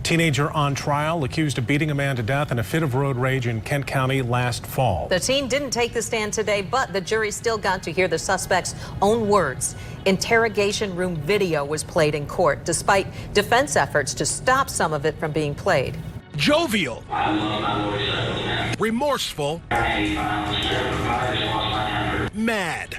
Teenager on trial, accused of beating a man to death in a fit of road rage in Kent County last fall. The teen didn't take the stand today, but the jury still got to hear the suspect's own words. Interrogation room video was played in court, despite defense efforts to stop some of it from being played. Jovial, remorseful, mad.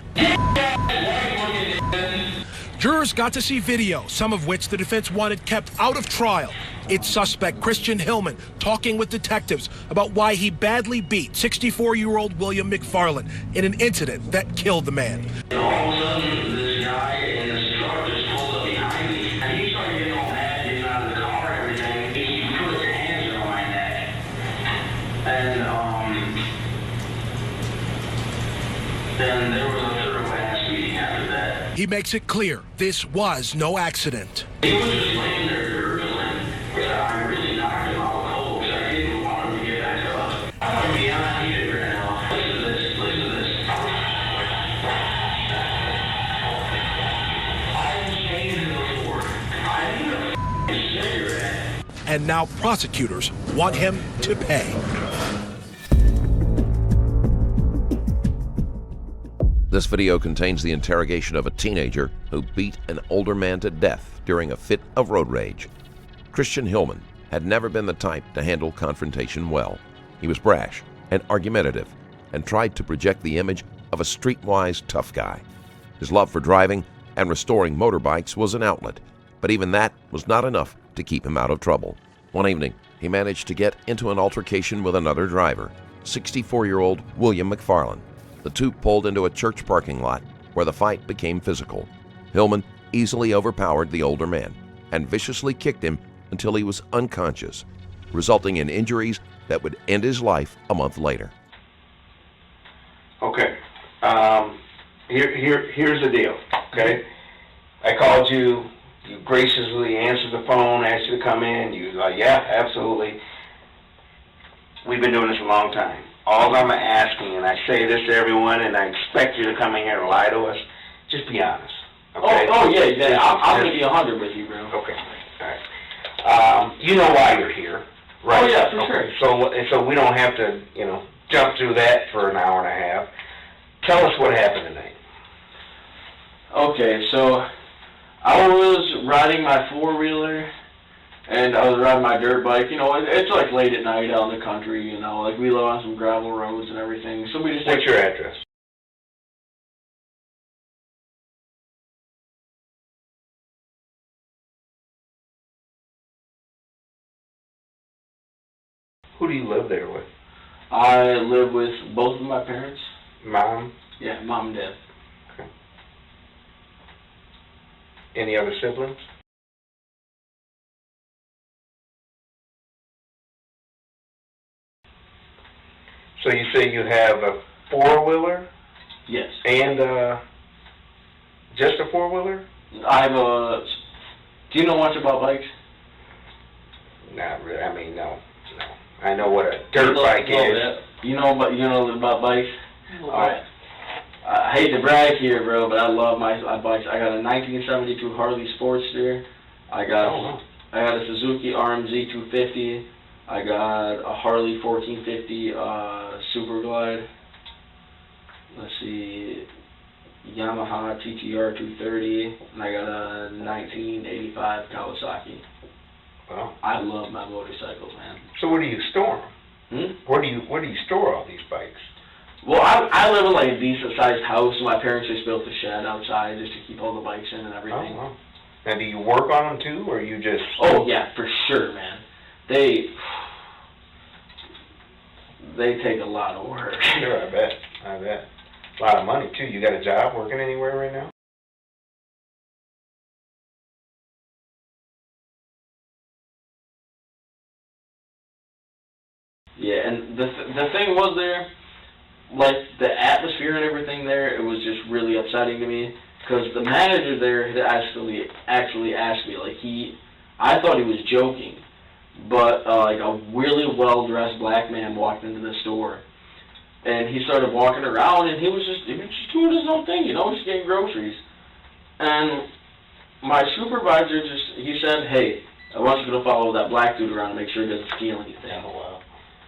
Jurors got to see video, some of which the defense wanted kept out of trial. It's suspect Christian Hillman talking with detectives about why he badly beat 64-year-old William McFarland in an incident that killed the man. All of a sudden, this guy in his truck just pulled up behind me, and he started getting all mad, getting out of the car and everything. He put his hands on my neck, and then there was a third class meeting after that. He makes it clear this was no accident. He was just laying there gurgling, but I really knocked him out cold because I didn't want him to get back up. I'm going to be honest with you right now. Listen to this, listen to this. I was changing before. I need a f***ing cigarette. And now prosecutors want him to pay. This video contains the interrogation of a teenager who beat an older man to death during a fit of road rage. Christian Hillman had never been the type to handle confrontation well. He was brash and argumentative and tried to project the image of a streetwise tough guy. His love for driving and restoring motorbikes was an outlet, but even that was not enough to keep him out of trouble. One evening, he managed to get into an altercation with another driver, 64-year-old William McFarland. The two pulled into a church parking lot where the fight became physical. Hillman easily overpowered the older man and viciously kicked him until he was unconscious, resulting in injuries that would end his life a month later. Okay, here's the deal, okay? I called you, you graciously answered the phone, asked you to come in, you was like, yeah, absolutely. We've been doing this a long time. All I'm asking, and I say this to everyone, and I expect you to come in here and lie to us, just be honest, okay? Oh yeah, I'm going to be 100 with you, bro. Okay, all right. You know why you're here, right? Oh yeah, for sure. So we don't have to, jump through that for an hour and a half. Tell us what happened tonight. Okay, so I was riding my four-wheeler, and I was riding my dirt bike. It's like late at night out in the country, like we live on some gravel roads and everything. So we just... What's your address? Who do you live there with? I live with both of my parents. Mom? Yeah, mom and dad. Okay. Any other siblings? So you say you have a four-wheeler? Yes. And just a four-wheeler? I have a... Do you know much about bikes? Not really. I mean, no. I know what a dirt bike is. You know about bikes? Alright. I hate to brag here, bro, but I love my bikes. I got a 1972 Harley Sportster. I got a Suzuki RMZ 250. I got a Harley 1450 Super Glide. Let's see, Yamaha TTR 230, and I got a 1985 Kawasaki. Wow. I love my motorcycles, man. So where do you store them? Where do you store all these bikes? Well, I live in like a decent sized house. My parents just built a shed outside just to keep all the bikes in and everything. Oh, wow. Now, do you work on them too, or you just... Oh yeah, for sure, man. They take a lot of work. Sure, I bet. A lot of money too. You got a job working anywhere right now? Yeah, and the thing was there, like the atmosphere and everything there, it was just really upsetting to me because the manager there had actually asked me, like I thought he was joking, but like a really well-dressed black man walked into the store, and he started walking around, and he was just doing his own thing, just getting groceries, and my supervisor he said, hey, I was going to follow that black dude around and make sure he doesn't steal anything. Oh, wow.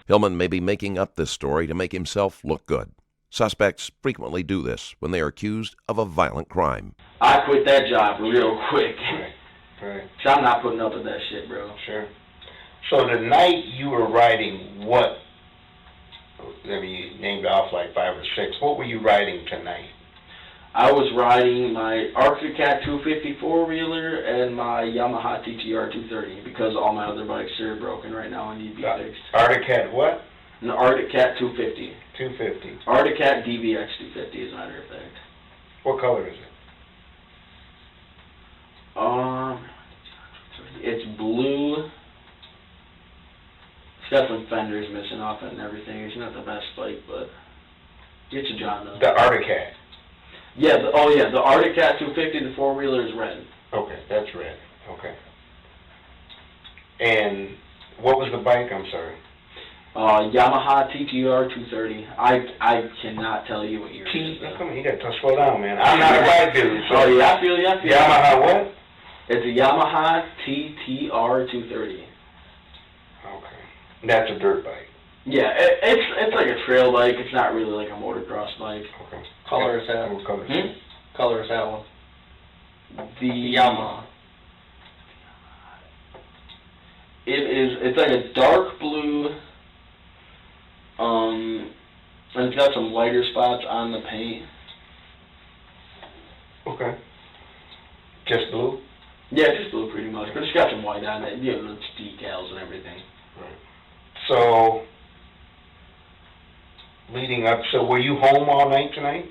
Hillman may be making up this story to make himself look good. Suspects frequently do this when they are accused of a violent crime. I quit that job real quick. Right. So I'm not putting up with that shit, bro. Sure. So the night you were riding, what, I mean, you named off like 5 or 6. What were you riding tonight? I was riding my Arctic Cat 250 four-wheeler and my Yamaha TTR 230 because all my other bikes are broken right now and need to be fixed. Arctic Cat what? An Arctic Cat 250. 250. Arctic Cat DBX 250, as a matter of fact. What color is it? It's blue. It's got some fenders missing off it and everything. It's not the best bike, but it's a job though. The Arctic Cat. Yeah, the Arctic Cat 250, the four-wheeler is red. Okay, that's red. Okay. And what was the bike? I'm sorry. Yamaha TTR 230. I cannot tell you what year it is. Come on, you got to slow down, man. I'm not a bike dude. So oh yeah, I feel you. Yamaha what? It's a Yamaha TTR 230. Okay. That's a dirt bike. Yeah, it's like a trail bike. It's not really like a motocross bike. Okay. Color is that? What color is it? Color is that one? The Yamaha. It's like a dark blue, and it's got some lighter spots on the paint. Okay. Just blue? Yeah, just blue pretty much, but it's got some white on it, you know, it's decals and everything. Right. So, leading up, so were you home all night tonight?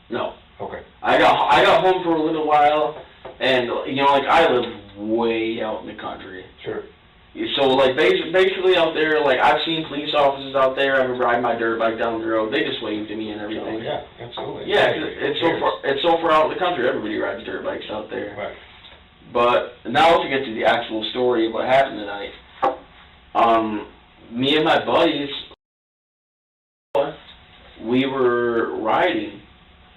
No. Okay. I got home for a little while, and, you know, like, I live way out in the country. Sure. So, like, basically out there, like, I've seen police officers out there. I remember riding my dirt bike down the road. They just waved to me and everything. Oh, yeah, absolutely. Yeah, it's so far out in the country. Everybody rides dirt bikes out there. Right. But now to get to the actual story of what happened tonight, me and my buddies, we were riding,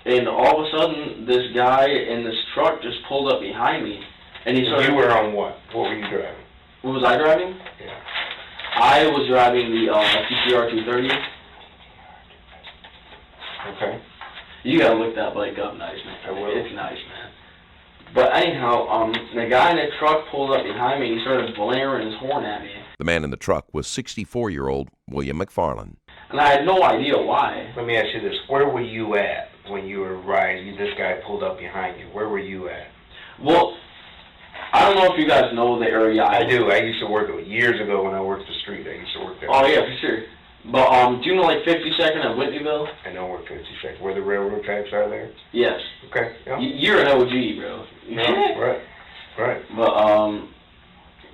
and all of a sudden, this guy in this truck just pulled up behind me, and he started. You were on what? What were you driving? What was I driving? Yeah. I was driving the TTR 230. Okay. You gotta look that bike up, nice man. I will. It's nice, man. But anyhow, the guy in the truck pulled up behind me. He started blaring his horn at me. The man in the truck was 64-year-old William McFarland. And I had no idea why. Let me ask you this. Where were you at when you were riding? This guy pulled up behind you. Where were you at? Well, I don't know if you guys know the area. I do. I used to work years ago when I worked the street. I used to work there. Oh, yeah, for sure. But do you know, like, 52nd at Whitneyville? I know where 52nd, where the railroad tracks are there. Yes. Okay. Yeah. You're an OG, bro. No, right. But,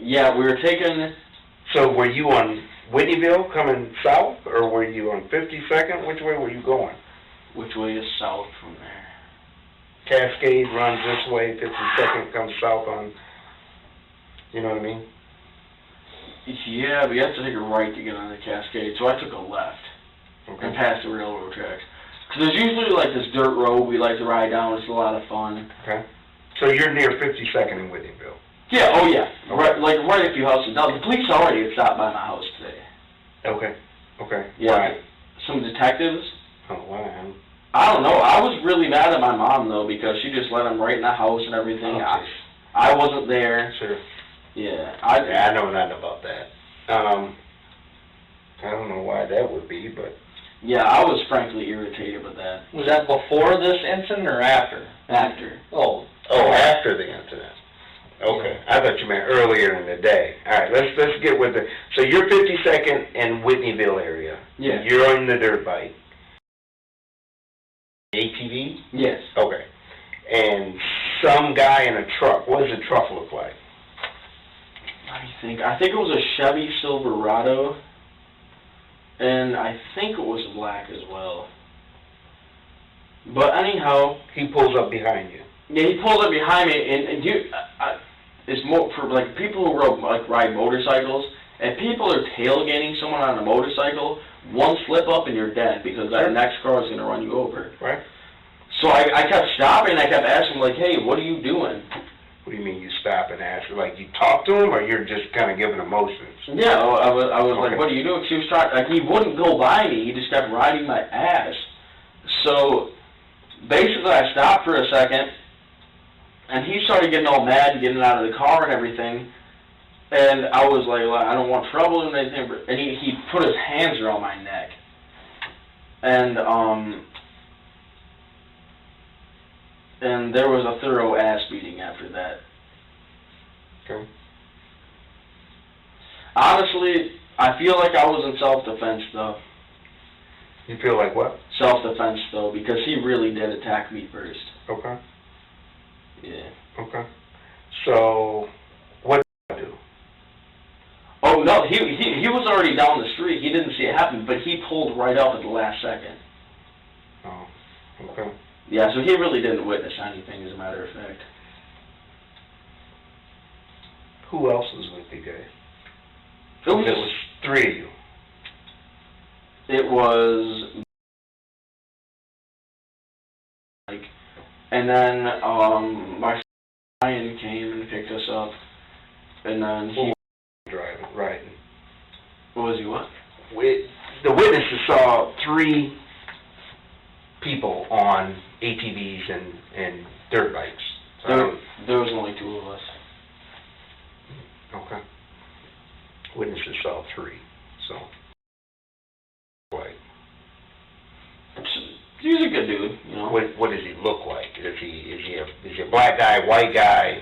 yeah, we were taking... So were you on Whitneyville coming south, or were you on 52nd? Which way were you going? Which way is south from there? Cascade runs this way, 52nd comes south on, you know what I mean? Yeah, but you have to take a right to get on the Cascade, so I took a left and passed the railroad tracks. Because there's usually like this dirt road we like to ride down. It's a lot of fun. Okay. So you're near 52nd in Whitneyville? Yeah, oh yeah. Right a few houses. Now, the police already had stopped by my house today. Okay. Yeah. Why? Some detectives. Oh, why? I don't know. I was really mad at my mom, though, because she just let them right in the house and everything. Okay. I wasn't there. Sure. Yeah. I know nothing about that. I don't know why that would be, but... Yeah, I was frankly irritated with that. Was that before this incident or after? After. Oh, after the incident. Okay. I thought you meant earlier in the day. All right, let's get with the... So you're 52nd in Whitneyville area. Yeah. You're on the dirt bike. ATV? Yes. Okay. And some guy in a truck. What does the truck look like? What do you think? I think it was a Chevy Silverado, and I think it was black as well. But anyhow, He pulls up behind you. yeah, he pulled up behind me, and it's more for like people who ride motorcycles. If people are tailgating someone on a motorcycle, one slip up and you're dead because that next car is going to run you over. Right. So I kept stopping and I kept asking, like, hey, what are you doing? What do you mean you stop and ask? Like you talk to him, or you're just kind of giving emotions? Yeah, I was Okay. like, what are you doing? She was trying, like, he wouldn't go by me. He just kept riding my ass. So basically, I stopped for a second, and he started getting all mad, getting out of the car and everything. And I was like, well, I don't want trouble and anything. And he put his hands around my neck. And there was a thorough ass beating after that. Okay. Honestly, I feel like I was in self-defense, though. You feel like what? Self-defense, though, because he really did attack me first. Okay. Yeah. Okay. So, what did you do? Oh, no, he was already down the street. He didn't see it happen, but he pulled right up at the last second. Oh, okay. Yeah, so he really didn't witness anything, as a matter of fact. Who else was with you guys? It was, It was three of you. It was, like, and then my friend came and picked us up, and then he Driving, riding. what was he what? The witnesses saw three people on ATVs and dirt bikes. So There was only two of us. okay. Witnesses saw three. So, right. He's a good dude, you know. What does he look like? Is he a black guy, white guy?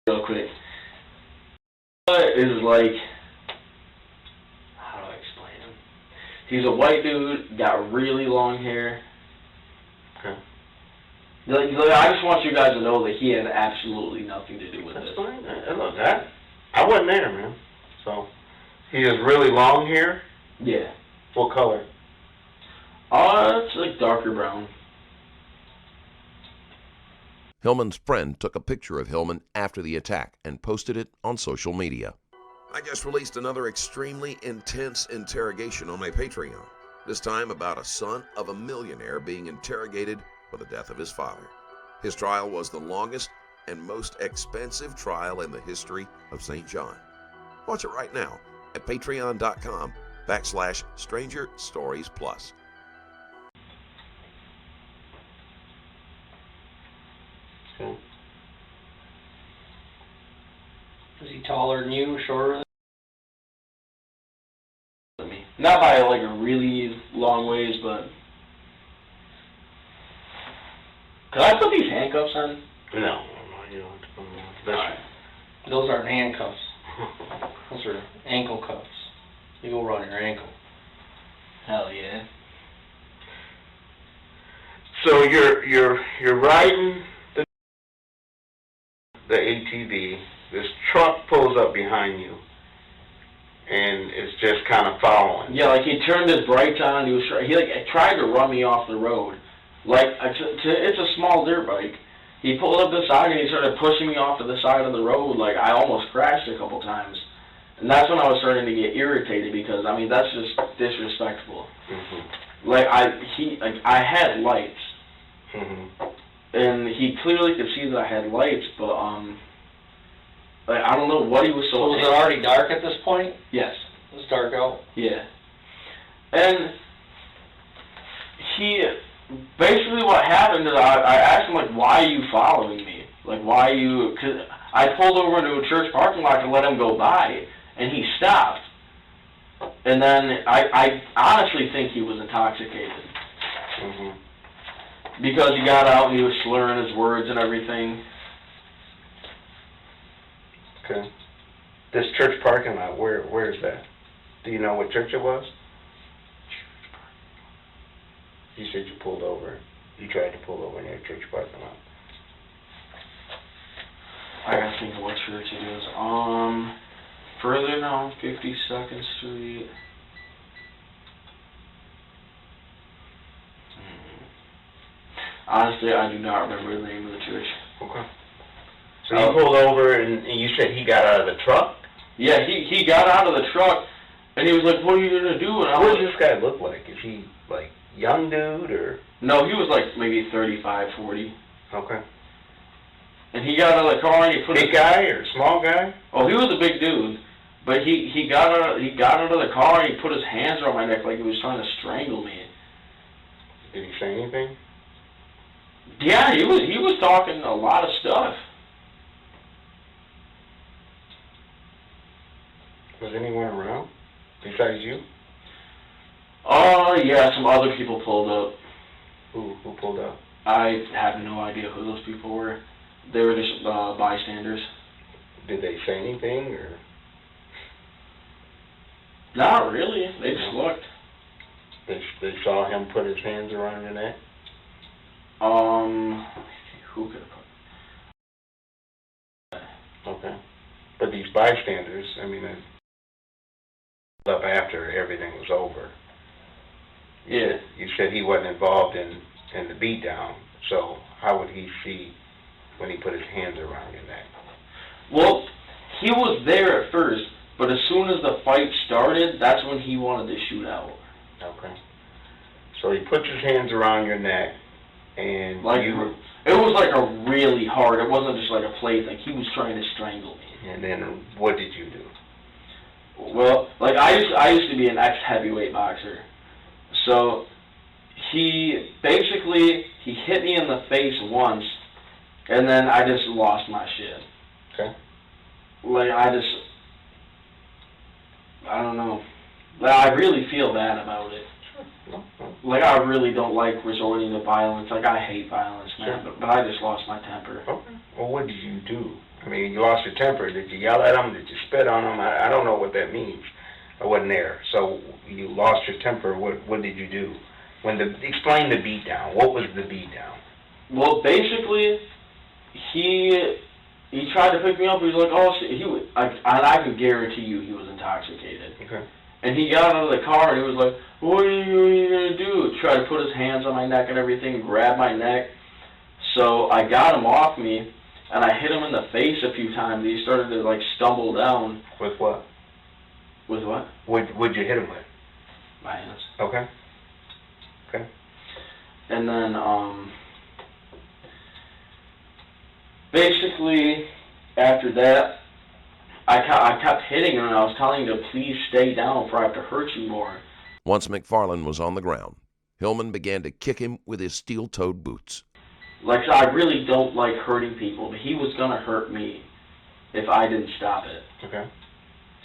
Real quick. Is like, how do I explain him? He's a white dude, got really long hair. Okay. I just want you guys to know that he had absolutely nothing to do with That's this. fine. Look, I wasn't there, man. So, he has really long hair. Yeah. What color? It's like darker brown. Hillman's friend took a picture of Hillman after the attack and posted it on social media. I just released another extremely intense interrogation on my Patreon, this time about a son of a millionaire being interrogated for the death of his father. His trial was the longest and most expensive trial in the history of St. John. Watch it right now at patreon.com/Stranger Stories Plus. Okay. Is he taller than you, shorter than me? Not by like a really long ways, but could I put these handcuffs on? No, you don't. Alright. Those aren't handcuffs. Those are ankle cuffs. You go around your ankle. Hell yeah. So you're riding the ATV. This truck pulls up behind you, and it's just kind of following. Yeah, like he turned his brights on. He tried to run me off the road. Like it's a small dirt bike. He pulled up the side and he started pushing me off to the side of the road. Like I almost crashed a couple times, and that's when I was starting to get irritated because I mean that's just disrespectful. Mm-hmm. Like I had lights, Mm-hmm. and he clearly could see that I had lights, but like I don't know what he was So was it already dark at this point? Yes. It was dark out? Yeah. And he, basically what happened is I asked him, like, why are you following me? Like, why are you, because I pulled over into a church parking lot to let him go by, and he stopped. And then I honestly think he was intoxicated. Mm-hmm. Because he got out and he was slurring his words and everything. Okay. This church parking lot, where is that? Do you know what church it was? You said you pulled over. You tried to pull over in your church parking lot. I gotta think of what church it is. Further down 52nd Street. Honestly, I do not remember the name of the church. Okay. So you pulled over, and you said he got out of the truck? Yeah, he got out of the truck, and he was like, what are you going to do? And I What was, does this guy look like? Is he, like, young dude, or? no, he was like maybe 35, 40. Okay. And he got out of the car and he put Big guy or small guy? Oh, he was a big dude. But he got out of the car and he put his hands around my neck like he was trying to strangle me. Did he say anything? Yeah, he was talking a lot of stuff. Was anyone around besides you? Oh, yeah, some other people pulled up. Who pulled up? I have no idea who those people were. They were just bystanders. Did they say anything or? Not really. They just looked. They saw him put his hands around your neck? Who could have put? Okay. But these bystanders, I mean, up after everything was over. Yeah. You said he wasn't involved in the beatdown, so how would he see when he put his hands around your neck? Well, he was there at first, but as soon as the fight started, that's when he wanted to shoot out. Okay. So he puts his hands around your neck, and Like, it was like a really hard, it wasn't just like a play thing. He was trying to strangle me. And then what did you do? Well, like I used to be an ex-heavyweight boxer. So he hit me in the face once, and then I just lost my shit. Okay. Like I don't know. Like, I really feel bad about it. Like I really don't like resorting to violence. Like I hate violence, man. Sure. But I just lost my temper. Okay. Well, what did you do? I mean, you lost your temper. Did you yell at him? Did you spit on him? I don't know what that means. I wasn't there. So you lost your temper. What did you do? Explain the beatdown. What was the beatdown? Well, basically, he tried to pick me up. He was like, oh, and I can guarantee you he was intoxicated. Okay. And he got out of the car and he was like, what are you going to do? Tried to put his hands on my neck and everything, grab my neck. So I got him off me, and I hit him in the face a few times. He started to, like, stumble down. With what? With what? What'd you hit him with? My hands. Okay. Okay. And then, basically, after that, I kept hitting him, and I was telling him to please stay down before I have to hurt you more. Once McFarland was on the ground, Hillman began to kick him with his steel-toed boots. Like, so I really don't like hurting people, but he was going to hurt me if I didn't stop it. Okay.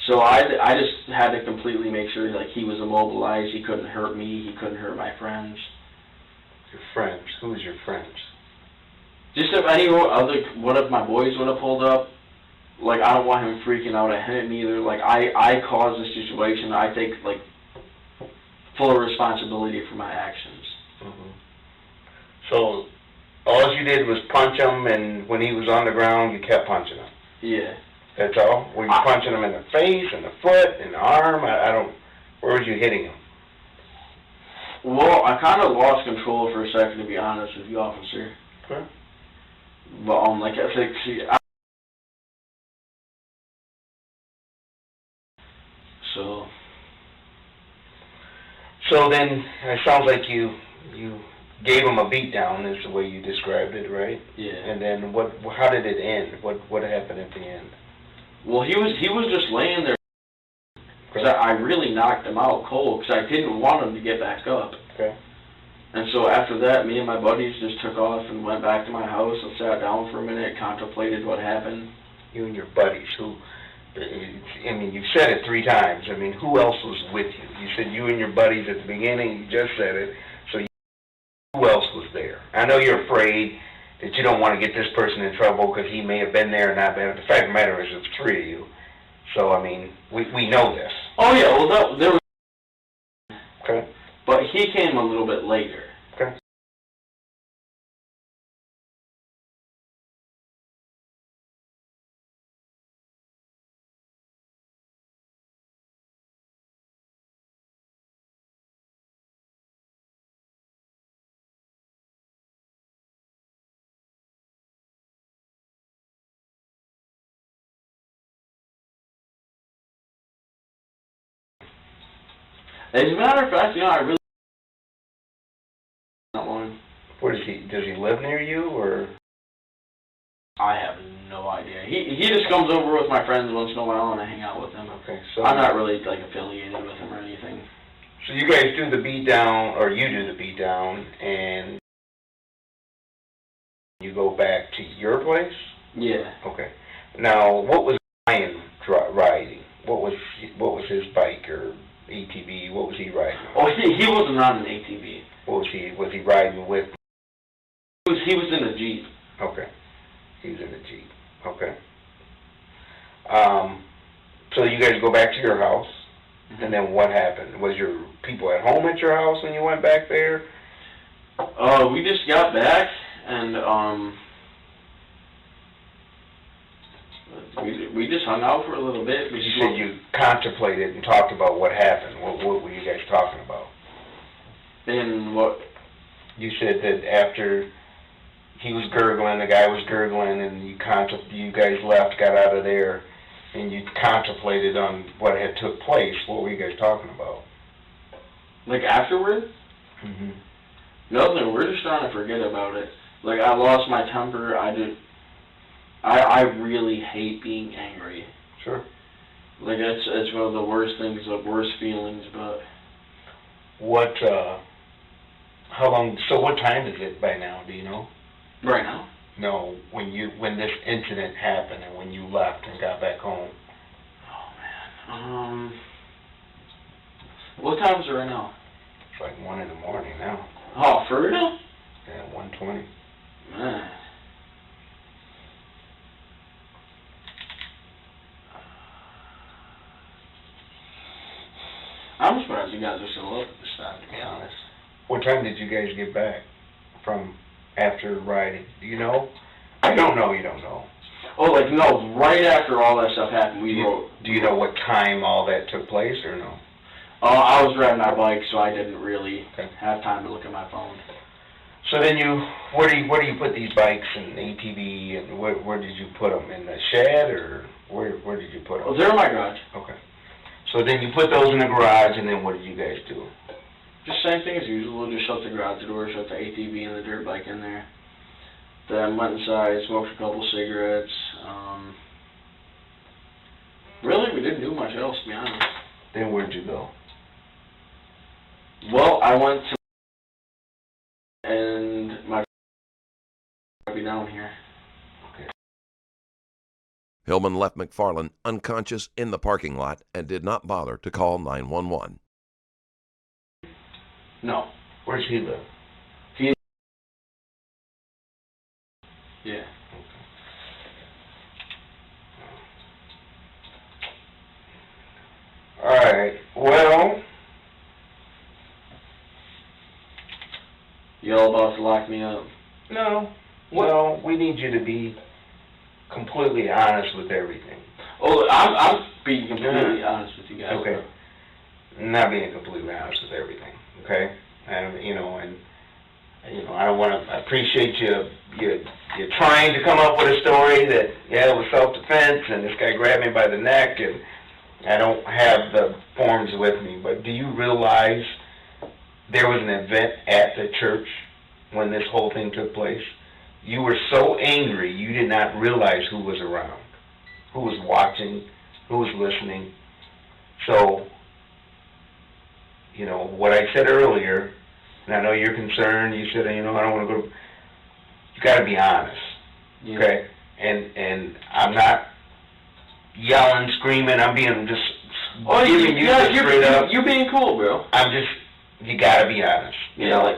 So I just had to completely make sure, like, he was immobilized, he couldn't hurt me, he couldn't hurt my friends. Your friends. Who's your friends? Just if one of my boys would have pulled up, like, I don't want him freaking out at him either. Like, I caused this situation. I take, like, full responsibility for my actions. Mm-hmm. So all you did was punch him, and when he was on the ground, you kept punching him? Yeah. That's all? Were you punching him in the face, in the foot, in the arm? Where was you hitting him? Well, I kind of lost control for a second, to be honest with you, officer. Okay. But, like I said, So then, it sounds like you gave him a beatdown, is the way you described it, right? Yeah. And then how did it end? What happened at the end? Well, he was just laying there. Because I really knocked him out cold, because I didn't want him to get back up. Okay. And so after that, me and my buddies just took off and went back to my house and sat down for a minute, contemplated what happened. You and your buddies, I mean, you said it 3 times. I mean, who else was with you? You said you and your buddies at the beginning. You just said it. So who else was there? I know you're afraid that you don't want to get this person in trouble because he may have been there and not been. The fact of the matter is, it's 3 of you. So, I mean, we know this. Oh, yeah, well, there was... Okay. But he came a little bit later. Okay. As a matter of fact, I really not long. Where Where does he live near you, or? I have no idea. He just comes over with my friends once in a while and I hang out with him. Okay, so I'm not really like affiliated with him or anything. So you guys do the beat down, or you do the beat down, and you go back to your place? Yeah. Okay. Now, what was Ryan riding? What was his bike or ATV? What was he riding? Oh, he wasn't on an ATV. What was he? Was he riding with? He was in a Jeep. Okay. He was in a Jeep. Okay. So you guys go back to your house, and then what happened? Was your people at home at your house when you went back there? We just got back, and we just hung out for a little bit. You said you contemplated and talked about what happened. What were you guys talking about? And what? You said that after he was gurgling, the guy was gurgling, and you guys left, got out of there, and you contemplated on what had took place. What were you guys talking about? Like afterward? Mm-hmm. Nothing. We're just trying to forget about it. Like, I lost my temper. I really hate being angry. Sure. Like, it's one of the worst things, the worst feelings, but... What, how long, so what time is it by now, do you know? Right now? No, when this incident happened and when you left and got back home. Oh, man. What time is it right now? It's like 1 in the morning now. Oh, for real? Yeah, 1:20. Man. I'm surprised you guys are still up at this time, to be honest. What time did you guys get back from after riding? Do you know? You don't know, you don't know. Oh, like, no, right after all that stuff happened, Do you know what time all that took place, or no? I was riding my bike, so I didn't really have time to look at my phone. So then where do you put these bikes and ATV, and where did you put them? In the shed, or where did you put them? Oh, they're in my garage. Okay. So then you put those in the garage, and then what did you guys do? Just same thing as usual. We'll just shut the garage door, shut the ATV and the dirt bike in there. Then went inside, smoked a couple cigarettes. Really, we didn't do much else, to be honest. Then where'd you go? Well, I went to... and my... I'll be down here. Hillman left McFarland unconscious in the parking lot and did not bother to call 911. No. Where does he live? Yeah. All right. Well, You all about to lock me up? no. Well, we need you to be completely honest with everything. Oh, I'm being completely honest with you guys. Okay. Not being completely honest with everything. Okay. And I don't want to. I appreciate you're trying to come up with a story that it was self-defense and this guy grabbed me by the neck, and I don't have the forms with me. But do you realize there was an event at the church when this whole thing took place? You were so angry you did not realize who was around, who was watching, who was listening. So, what I said earlier, and I know you're concerned, you said, I don't want to go, you got to be honest, okay? And I'm not yelling, screaming, I'm being just giving you straight up. You're being cool, bro. You got to be honest.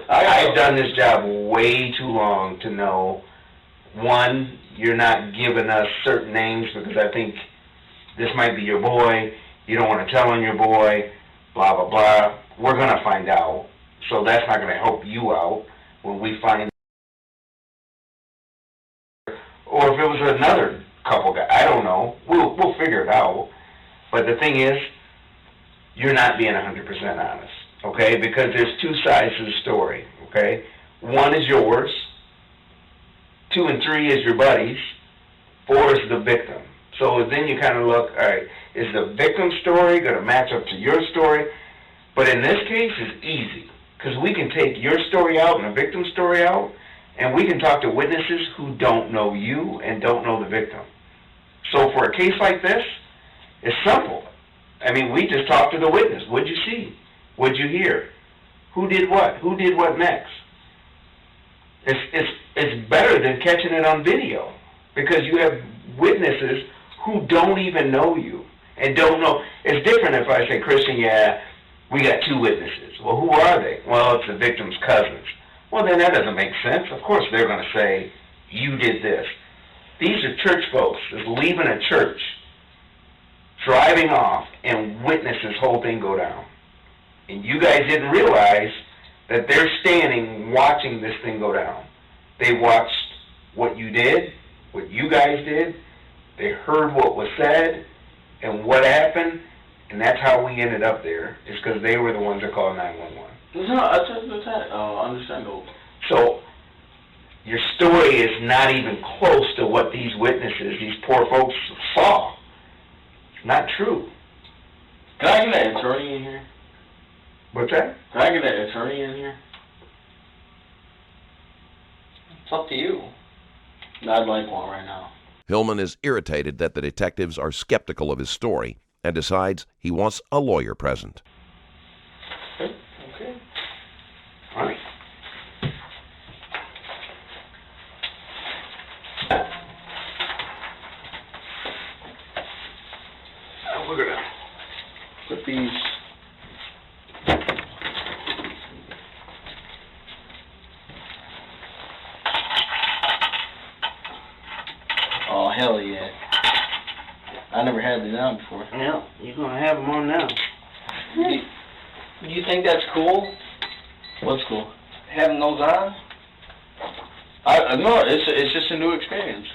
I've done this job way too long to know, one, you're not giving us certain names because I think this might be your boy, you don't want to tell on your boy, blah, blah, blah. We're going to find out. So that's not going to help you out when we find out. Or if it was another couple guys, I don't know. We'll figure it out. But the thing is, you're not being 100% honest, okay? Because there's two sides to the story, okay? One is yours. 2 and 3 is your buddies. 4 is the victim. So then you kind of look, all right, is the victim's story going to match up to your story? But in this case, it's easy. Because we can take your story out and the victim's story out, And we can talk to witnesses who don't know you and don't know the victim. So for a case like this, it's simple. I mean, we just talk to the witness. What'd you see? What'd you hear? Who did what? Who did what next? It's better than catching it on video, because you have witnesses who don't even know you and don't know. It's different if I say, Christian, yeah, we got 2 witnesses. Well, who are they? Well, it's the victim's cousins. Well, then that doesn't make sense. Of course they're going to say, you did this. These are church folks just leaving a church, driving off, and witness this whole thing go down. And you guys didn't realize that they're standing watching this thing go down. They watched what you did, what you guys did. They heard what was said and what happened, and that's how we ended up there, is because they were the ones that called 911. No, that's understandable. So your story is not even close to what these witnesses, these poor folks, saw. It's not true. Can I get an attorney in here? What's that? Can I get an attorney in here? It's up to you. I'd like one right now. Hillman is irritated that the detectives are skeptical of his story and decides he wants a lawyer present. Okay. All right. We're going to Put these. Oh, hell yeah. I never had these on before. Yeah, you're going to have them on now. Do you think that's cool, What's cool? having those on? No, it's just a new experience.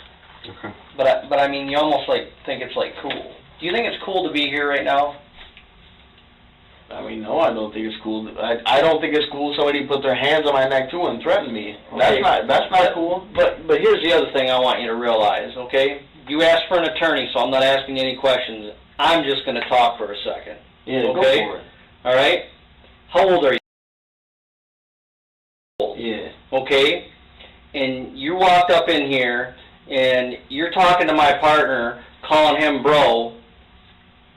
Okay. But I mean, you almost like think it's like cool. Do you think it's cool to be here right now? I mean, no, I don't think it's cool. I don't think it's cool somebody put their hands on my neck too and threaten me. Okay. That's not cool. But here's the other thing I want you to realize, okay? You asked for an attorney, so I'm not asking you any questions. I'm just going to talk for a second. Yeah, okay? go for it. All right? How old are you? Yeah. Okay? And you walked up in here, and you're talking to my partner, calling him bro.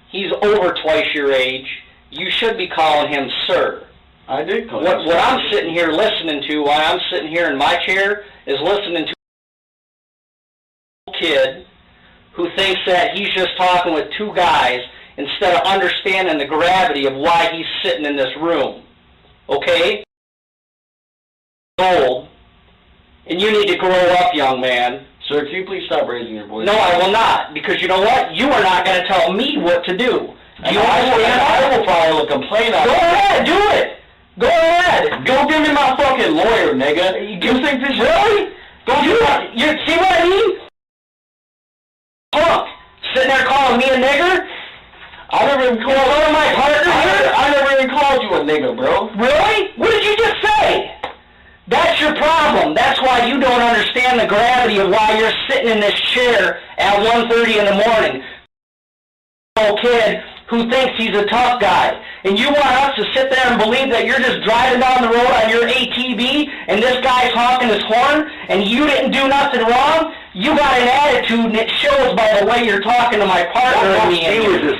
He's over twice your age. You should be calling him sir. I did call What I'm sitting here listening to, while I'm sitting here in my chair, is listening to a kid who thinks that he's just talking with 2 guys instead of understanding the gravity of why he's sitting in this room. Okay? Old, and you need to grow up, young man. Sir, can you please stop raising your voice? No, I will not, because you know what? You are not going to tell me what to do. Do you understand? I will file a complaint on Go ahead, do it. Go ahead. Go give me my fucking lawyer, nigga. You think this really? You see what I mean? Punk, sitting there calling me a nigger? I never even called one of my partners here? I never even called you a nigga, bro. Really? What did you just say? That's your problem. That's why you don't understand the gravity of why you're sitting in this chair at 1:30 in the morning. Old kid who thinks he's a tough guy. And you want us to sit there and believe that you're just driving down the road on your ATV and this guy's honking his horn and you didn't do nothing wrong? You got an attitude, and it shows by the way you're talking to my partner. He was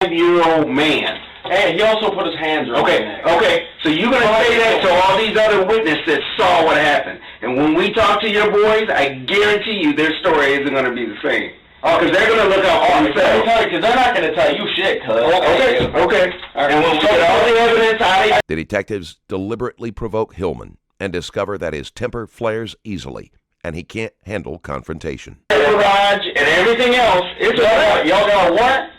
a 5-year-old man. Hey, he also put his hands around my neck. Okay, so you're going to say that to all these other witnesses that saw what happened. And when we talk to your boys, I guarantee you their story isn't going to be the same. Because they're going to look out for themselves. Because they're not going to tell you shit, cuz. Okay. And when we get all the evidence out of The detectives deliberately provoke Hillman and discover that his temper flares easily, and he can't handle confrontation. the garage and everything else, it's Y'all got a what?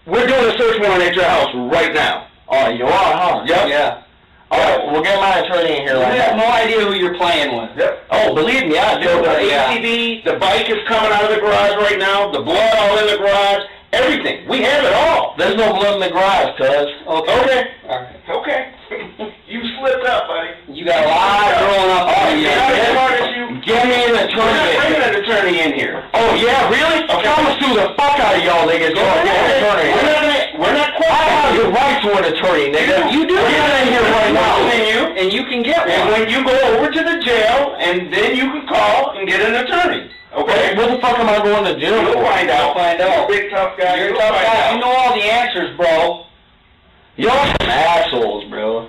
we're doing a search warrant at your house right now. Oh, you are, huh? Yep. Yeah. All right, we'll get my attorney in here You right have now. no idea who you're playing with. Yep. Oh, believe me, I do. So the Yeah. ATV, the bike is coming out of the garage right now, the blood all in the garage, everything. We have it all. There's no blood in the garage, cuz. Okay. All right. Okay. You slipped up, buddy. You got a lot growing up on you. Not as smart as you. Give me an We're not attorney. bringing an attorney in here. Oh, yeah, really? Okay. I'm gonna sue the fuck out of y'all niggas. Go get an attorney. We're not I have the right to an attorney, nigga. You do. Get in here right now. And you can get one. And when you go over to the jail, and then you can call and get an attorney. Okay? What the fuck am I going to jail for? You'll find out. You're a big tough guy. You're a tough guy. You know all the answers, bro. Y'all some assholes, bro.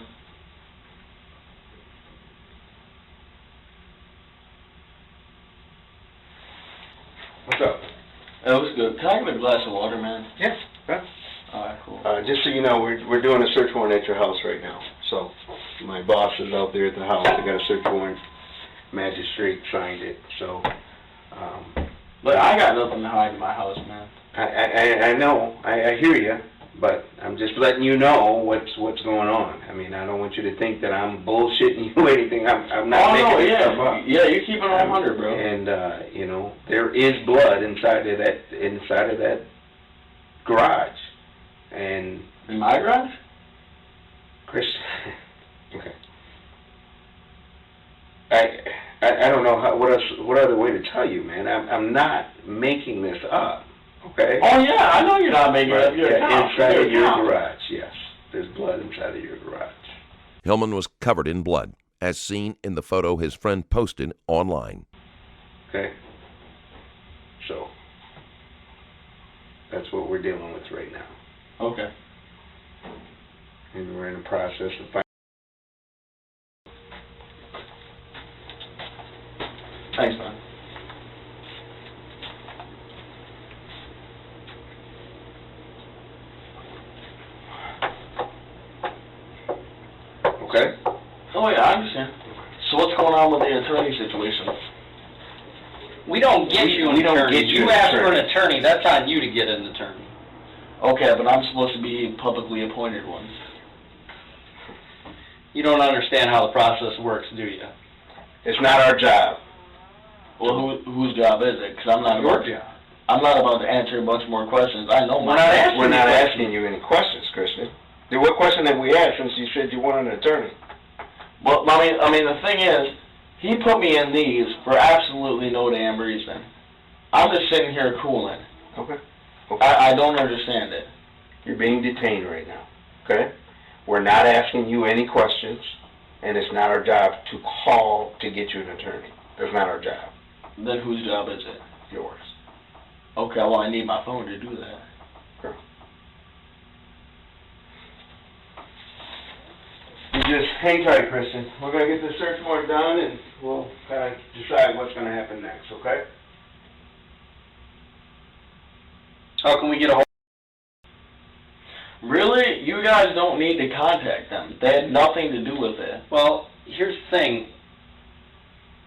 What's up? That was good. Can I have a glass of water, man? Yes. Yeah. Alright, cool. Just so you know, we're doing a search warrant at your house right now. So my boss is out there at the house. They got a search warrant. Magistrate signed it. So. But I got nothing to hide in my house, man. I know. I hear you. But I'm just letting you know what's going on. I mean, I don't want you to think that I'm bullshitting you or anything. I'm not making this stuff up. Yeah, you keep it on 100, bro. And you know, there is blood inside of that garage. And in my garage? Chris, okay. I don't know what other way to tell you, man. I'm not making this up. Okay. Oh yeah, I know you're not making it up. Inside of your garage, yes. There's blood inside of your garage. Hillman was covered in blood, as seen in the photo his friend posted online. Okay. So that's what we're dealing with right now. Okay. And we're in the process of finding. Thanks, man. Okay. Oh yeah, I understand. So what's going on with the attorney situation? We don't get you an we don't attorney. get you You an ask for attorney. an attorney. That's on you to get an attorney. Okay, but I'm supposed to be publicly appointed one. You don't understand how the process works, do you? It's not our job. Well, whose job is it? Because I'm not Your about job. I'm not about to answer a bunch more questions. I know We're not asking We're not you questions. asking you any questions, Christian. What question have we asked since you said you wanted an attorney? Well, I mean, the thing is, he put me in these for absolutely no damn reason. I'm just sitting here cooling. Okay. I don't understand it. You're being detained right now. Okay? We're not asking you any questions, and it's not our job to call to get you an attorney. That's not our job. Then whose job is it? Yours. Okay, well, I need my phone to do that. Okay. You just hang tight, Christian. We're going to get the search warrant done, and we'll kind of decide what's going to happen next, okay? How can we get a hold? Really? You guys don't need to contact them. They had nothing to do with it. Well, here's the thing.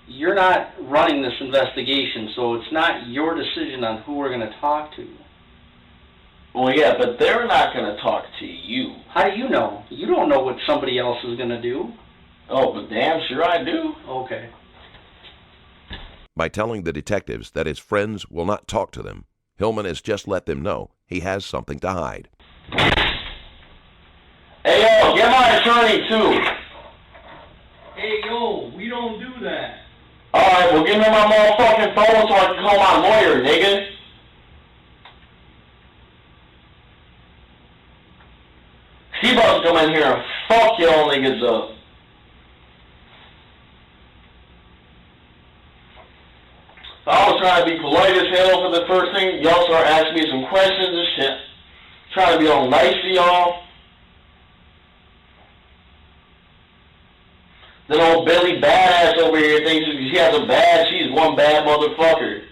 You're not running this investigation, so it's not your decision on who we're going to talk to. Well, yeah, but they're not going to talk to you. How do you know? You don't know what somebody else is going to do. Oh, but damn sure I do. Okay. By telling the detectives that his friends will not talk to them, Hillman has just let them know he has something to hide. Hey, yo, get my attorney, too. Hey, yo, we don't do that. Alright, well, give me my motherfucking phone so I can call my lawyer, nigga. He about to come in here and fuck y'all niggas up. I was trying to be polite as hell for the first thing. Y'all start asking me some questions and shit. Trying to be all nice to y'all. Then old Billy Badass over here thinks she has a badge. She's one bad motherfucker.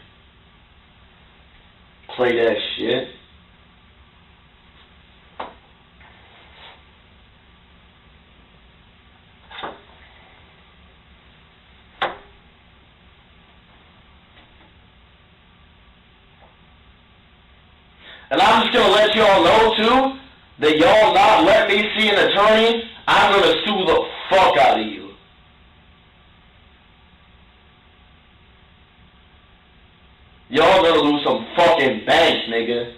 Play that shit. And I'm just going to let y'all know, too, that y'all not let me see an attorney, I'm going to sue the fuck out of you. Y'all going to lose some fucking bank, nigga.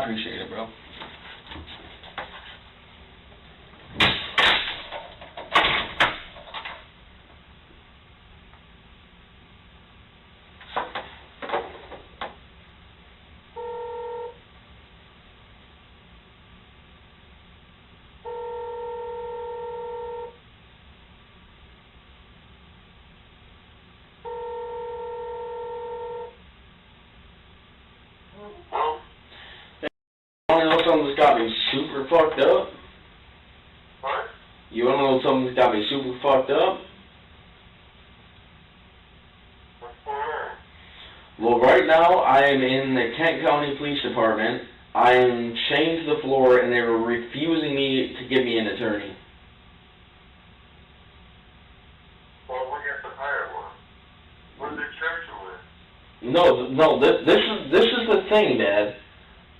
appreciate it, bro. You wanna know something that's got me super fucked up? What? You wanna know something that's got me super fucked up? What's going on? Well, right now I am in the Kent County Police Department. I am chained to the floor, and they were refusing me to give me an attorney. Well, we have to hire one. What do they charge you with? No, this is the thing, Dad.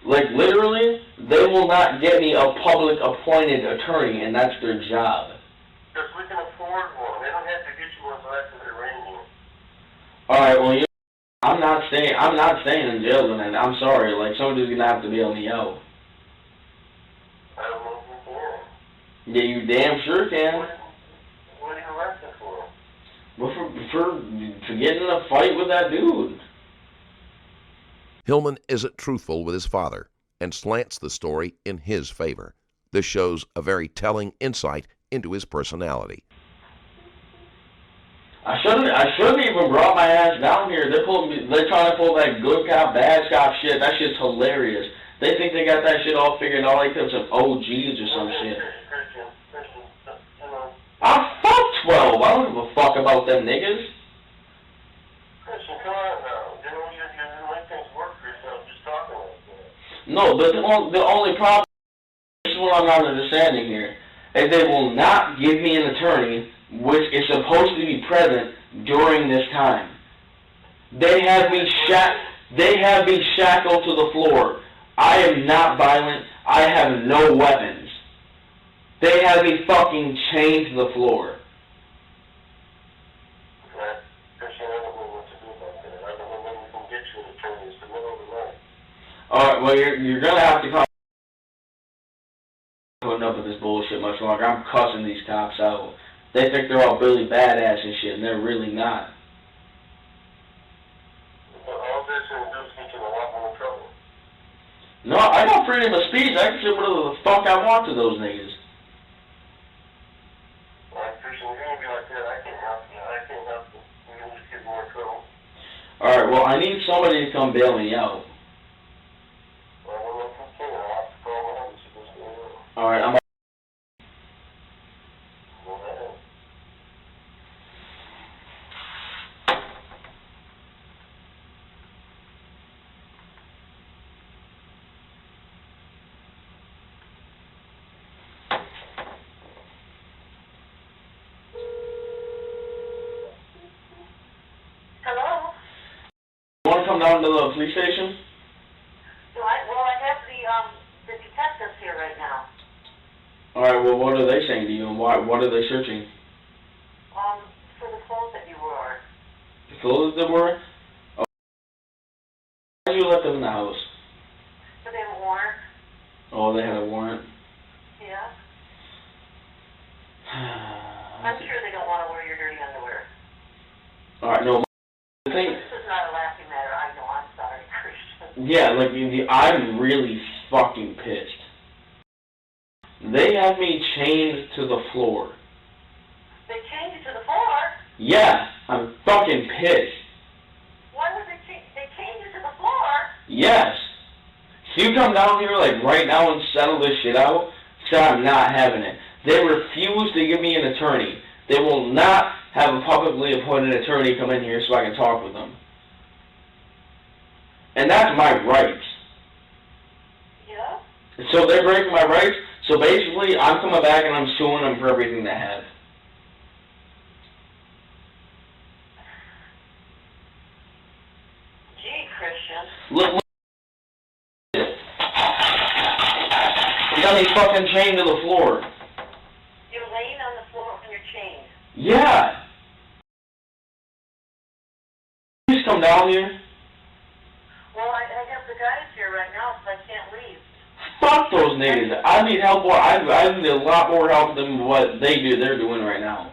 Like, literally, they will not get me a public appointed attorney, and that's their job. Because we can afford one. They don't have to get you one until after they're raining. Alright, well, I'm not staying in jail, and I'm sorry, like, somebody's gonna have to bail me out. I don't know if you can. Yeah, you damn sure can. What are you arrested for? Well, for getting in a fight with that dude. Hillman isn't truthful with his father and slants the story in his favor. This shows a very telling insight into his personality. I shouldn't even brought my ass down here. They're trying to pull that good cop, bad cop shit. That shit's hilarious. They think they got that shit all figured out like them some OGs or some shit. Christian, you know. I'm fuck 12. I don't give a fuck about them niggas. Christian, come on now. You know, you make things work for yourself just talking like that. No, but the only problem, this is what I'm not understanding here, is they will not give me an attorney which is supposed to be present during this time. They have me shackled to the floor. I am not violent. I have no weapons. They have me fucking chained to the floor. Christian, I don't know what to do about that. I don't know when we can get you an attorney. It's the middle of the night. Alright, well, you're gonna have to come putting up with this bullshit much longer. I'm cussing these cops out. They think they're all really badass and shit, and they're really not. But all this and do is get you in a lot more trouble. No, I got freedom of speech. I can say whatever the fuck I want to those niggas. Alright, Christian, you're gonna be like that. I can't help you. I can't help you. You're gonna just get more trouble. Alright, well, I need somebody to come bail me out. Well, I don't know if you can. I'll have to call my office if it's going on. Alright, I'm Go ahead. Hello? You want to come down to the police station? I have the detectives here right now. Alright, well, what are they saying to you, and what are they searching? For the clothes that you wore. The clothes that were? Oh, why did you let them in the house? So they have a warrant? Oh, they had a warrant? Yeah. I'm sure they don't want to wear your dirty underwear. Alright, no, the thing... This is not a laughing matter. I know. I'm sorry, Christian. Yeah, like, I'm really fucking pissed. They have me chained to the floor. They chained you to the floor? Yeah, I'm fucking pissed. Why would they chained you to the floor? Yes. Can you come down here, like, right now and settle this shit out? So I'm not having it. They refuse to give me an attorney. They will not have a publicly appointed attorney come in here so I can talk with them. And that's my rights. Yeah? So they're breaking my rights. So basically, I'm coming back and I'm suing them for everything they have. Gee, Christian. Look. You got me fucking chained to the floor. You're laying on the floor when you're chained. Yeah. Please come down here. Well, I have the guys here right now, so I can't leave. Fuck those niggas. I need help more. I need a lot more help than what they're doing right now.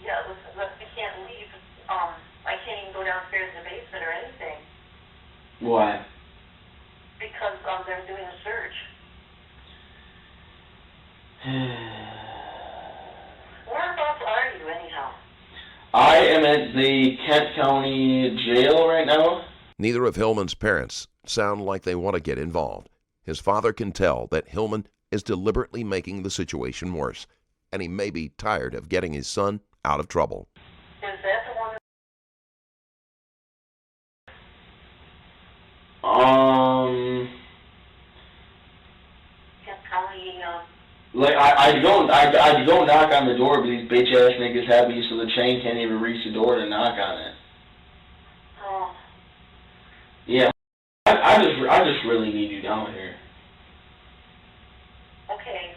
Yeah, listen, I can't leave. I can't even go downstairs in the basement or anything Why? because they're doing a search. Whereabouts are you anyhow? I am at the Kent County Jail right now. Neither of Hillman's parents sound like they want to get involved. His father can tell that Hillman is deliberately making the situation worse, and he may be tired of getting his son out of trouble. Is that the one? Kent County, Like I'd go knock on the door, but these bitch ass niggas have me so the chain can't even reach the door to knock on it. oh, Yeah, I just really need you down here. okay.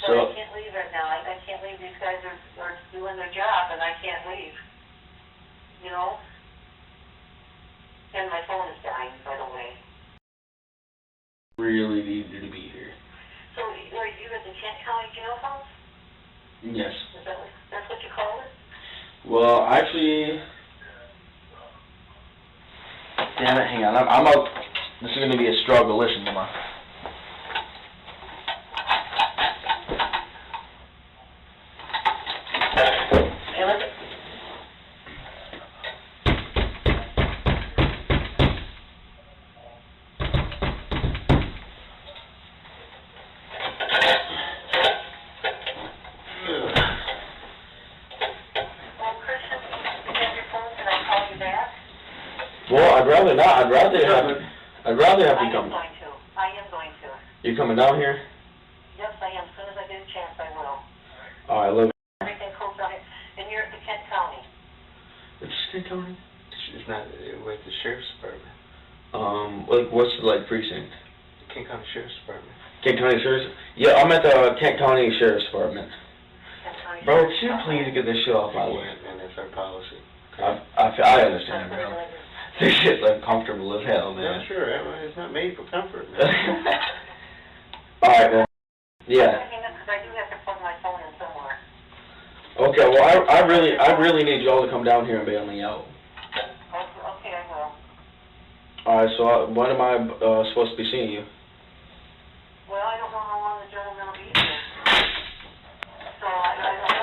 So I can't leave right now. I can't leave. These guys are doing their job, and I can't leave. You know? And my phone is dying, by the way. really need you to be here. So, are you at the Kent County jailhouse? Yes. Is that that's what you call it? Well, actually, damn it, hang on. I'm up. This is gonna be a struggle. Listen, Mama. Damn it. Well, Christian, you have your phone. Can I call you back? Well, I'd rather not. I'd rather have you I am come. going to. I am going to. You coming down here? Yes, I am. As soon as I get a chance, I will. All right, look. Everything cool down here. And you're at the Kent County. It's Kent County. It's not with the sheriff's department. Like what's the precinct? The Kent County Sheriff's Department. Kent County Sheriff's. Yeah, I'm at the Kent County Sheriff's Department. Kent County Bro, Sheriff's can you Department. please get this shit off my way? And that's our policy. I understand, bro. This shit's uncomfortable as hell, man. Yeah, sure. It's not made for comfort, man. All right, man. Yeah. Hang on, because I do have to plug my phone in somewhere. Okay. Well, I really need y'all to come down here and bail me out. Okay, I will. All right. So when am I supposed to be seeing you? Well, I don't know how long the gentleman will be here. So I don't know.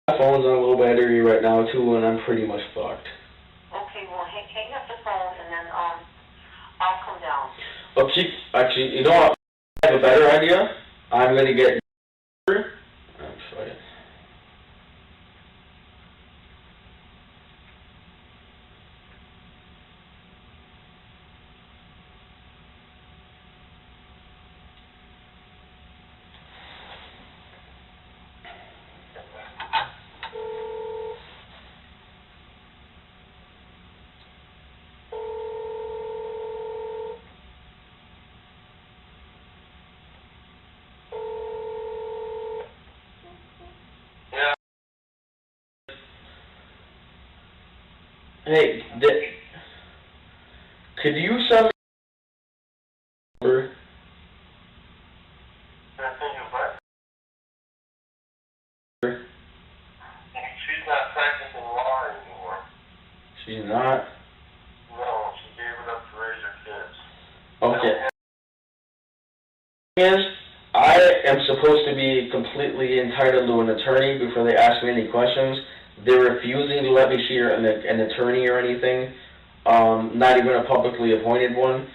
My phone's on a low battery right now too, and I'm pretty much fucked. Okay, well, hang up the phone, and then I'll come down. Okay. Actually, you know what? I have a better idea. I'm gonna get. I'm sorry. Yeah. Hey, could you send me number? Can I send you a what? She's not practicing law anymore. She's not. No, she gave it up to raise her kids. Okay. Is I am supposed to be completely entitled to an attorney before they ask me any questions. They're refusing to let me see an attorney or anything, not even a publicly appointed one.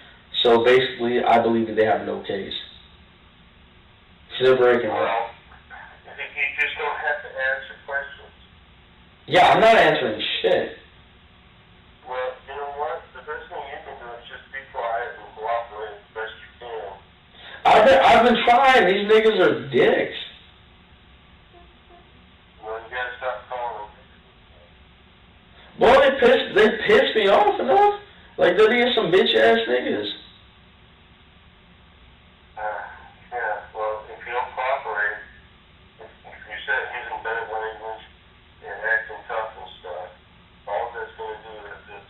So basically, I believe that they have no case. So they're breaking it. Well, you just don't have to answer questions. Yeah, I'm not answering shit. Well, you know what? The best thing you can do is just be quiet and cooperate as best you can. I've been trying. These niggas are dicks. Well, you gotta stop calling them. Well, they piss me off enough. Like they're being some bitch ass niggas. Yeah, well, if you don't cooperate, if you start using bad language and acting tough and stuff, all that's gonna do is just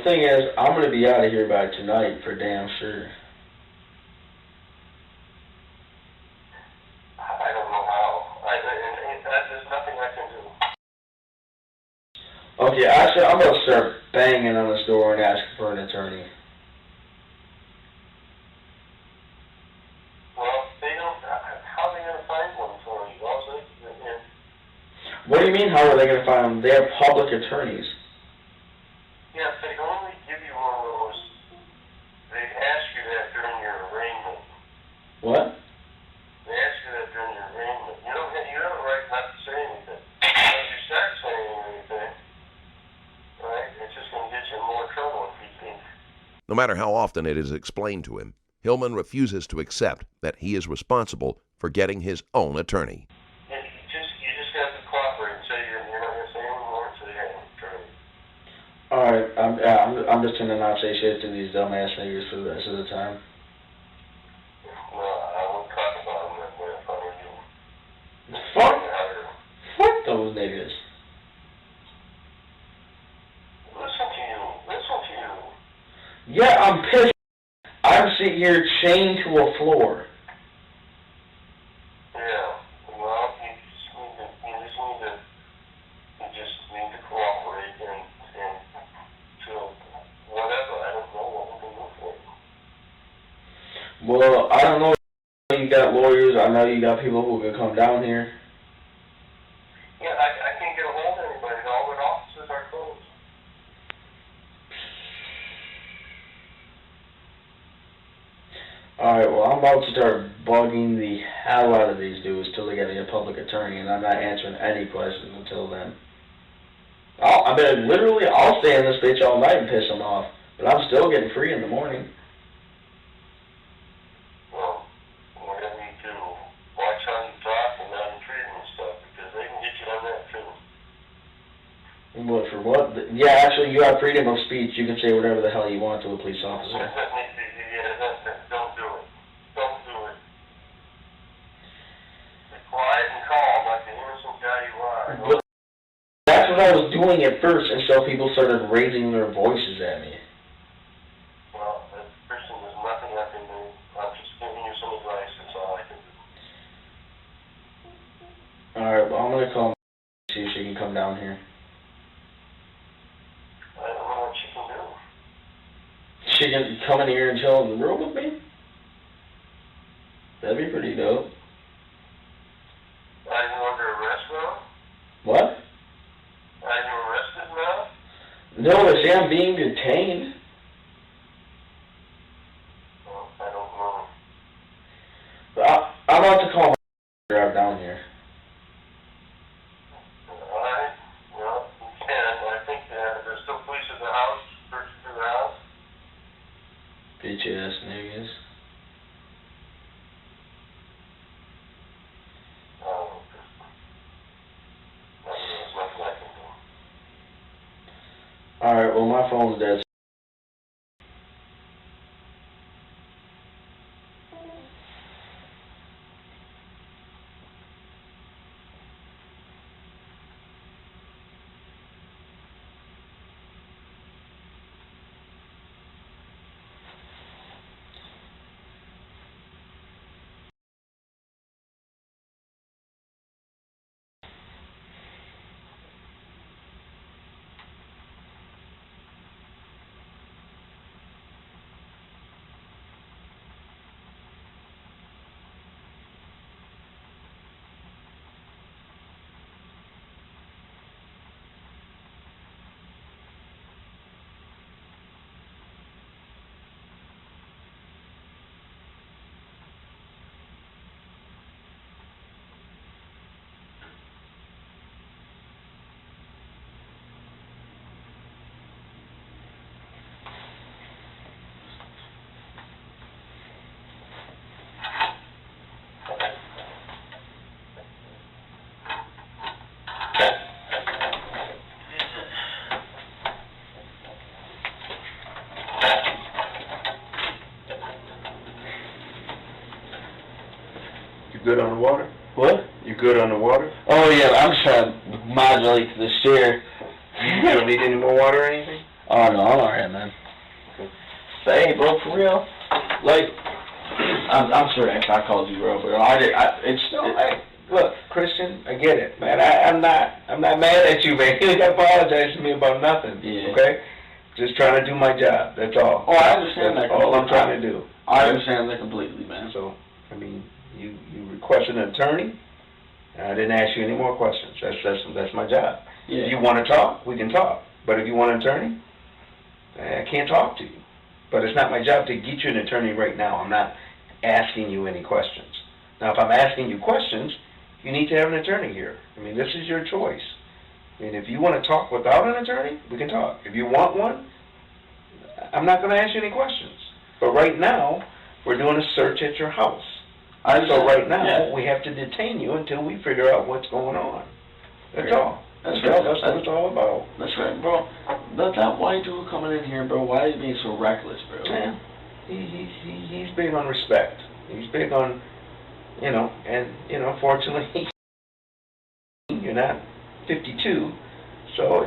thing is, I'm going to be out of here by tonight for damn sure. I don't know how. There's nothing I can do. Okay, actually, I'm going to start banging on this door and asking for an attorney. Well, they don't. How are they going to find one for you? Also, What do you mean, how are they going to find them? They have public attorneys. yeah, if they only give you one of those, they ask you that during your arraignment. What? They ask you that during your arraignment. You have a right not to say anything. If you start saying anything, right, it's just going to get you in more trouble if you think. No matter how often it is explained to him, Hillman refuses to accept that he is responsible for getting his own attorney. You just have to cooperate and say you're not going to say any more until you have an attorney. Alright, I'm just going to not say shit to these dumbass niggas for the rest of the time. Well, I won't talk about them that way if I were you. Fuck those niggas. Listen to you. Yeah, I'm pissed. I'm sitting here chained to a floor. Yeah, well, you just need to cooperate and to whatever. I don't know what we can do for you. Well, I don't know. You got lawyers. I know you got people who can come down here. Yeah, I can't get a hold of anybody. All their offices are closed. Alright, well, I'm about to start bugging the hell out of these dudes till they get a public attorney, and I'm not answering any questions until then. I'll stay in this bitch all night and piss them off, but I'm still getting free in the morning. Well, we're going to need to watch how you talk and how you treat them and stuff, because they can get you on that too. What, for what? Yeah, actually, you have freedom of speech. You can say whatever the hell you want to a police officer. Don't do it. Don't do it. Be quiet and calm like the innocent guy you are. But that's what I was doing at first until people started raising their voices at me. Well, Christian, there's nothing I can do. I'm just giving you some advice. That's all I can do. Alright, well, I'm going to call my see if she can come down here. I don't know what she can do. She can come in here and chill in the room with me? That'd be pretty dope. Are you under arrest now? What? Are you arrested now? No, they say I'm being detained. Well, I don't know. But I'm about to call my drive down here. Alright, well, you can. I think there's still police at the house, searching through the house. Bitch ass niggas. There's nothing I can do. Alright, well, my phone's dead. Good on the water? What? You good on the water? Oh, yeah, I'm just trying to modulate to the stair. You don't need any more water or anything? Oh, no, I'm alright, man. Say, hey, bro, for real. Like, I'm sorry if I called you bro, but Look, Christian, I get it, man. I'm not mad at you, man. You ain't gotta apologize to me about nothing. Yeah. Okay? Just trying to do my job. That's all. Oh, I understand that. That's all I'm trying to do. I understand that completely, man. So, I mean, you requested an attorney, and I didn't ask you any more questions. That's my job. Yeah. If you want to talk, we can talk. But if you want an attorney, I can't talk to you. But it's not my job to get you an attorney right now. I'm not asking you any questions. Now, if I'm asking you questions, you need to have an attorney here. I mean, this is your choice. I mean, if you want to talk without an attorney, we can talk. If you want one, I'm not going to ask you any questions. But right now, we're doing a search at your house. So right now, we have to detain you until we figure out what's going on. That's all. That's what it's all about. That's right, bro. That white dude coming in here, bro, why is he being so reckless, bro? Yeah. He's big on respect. He's big on, fortunately, you're not 52, so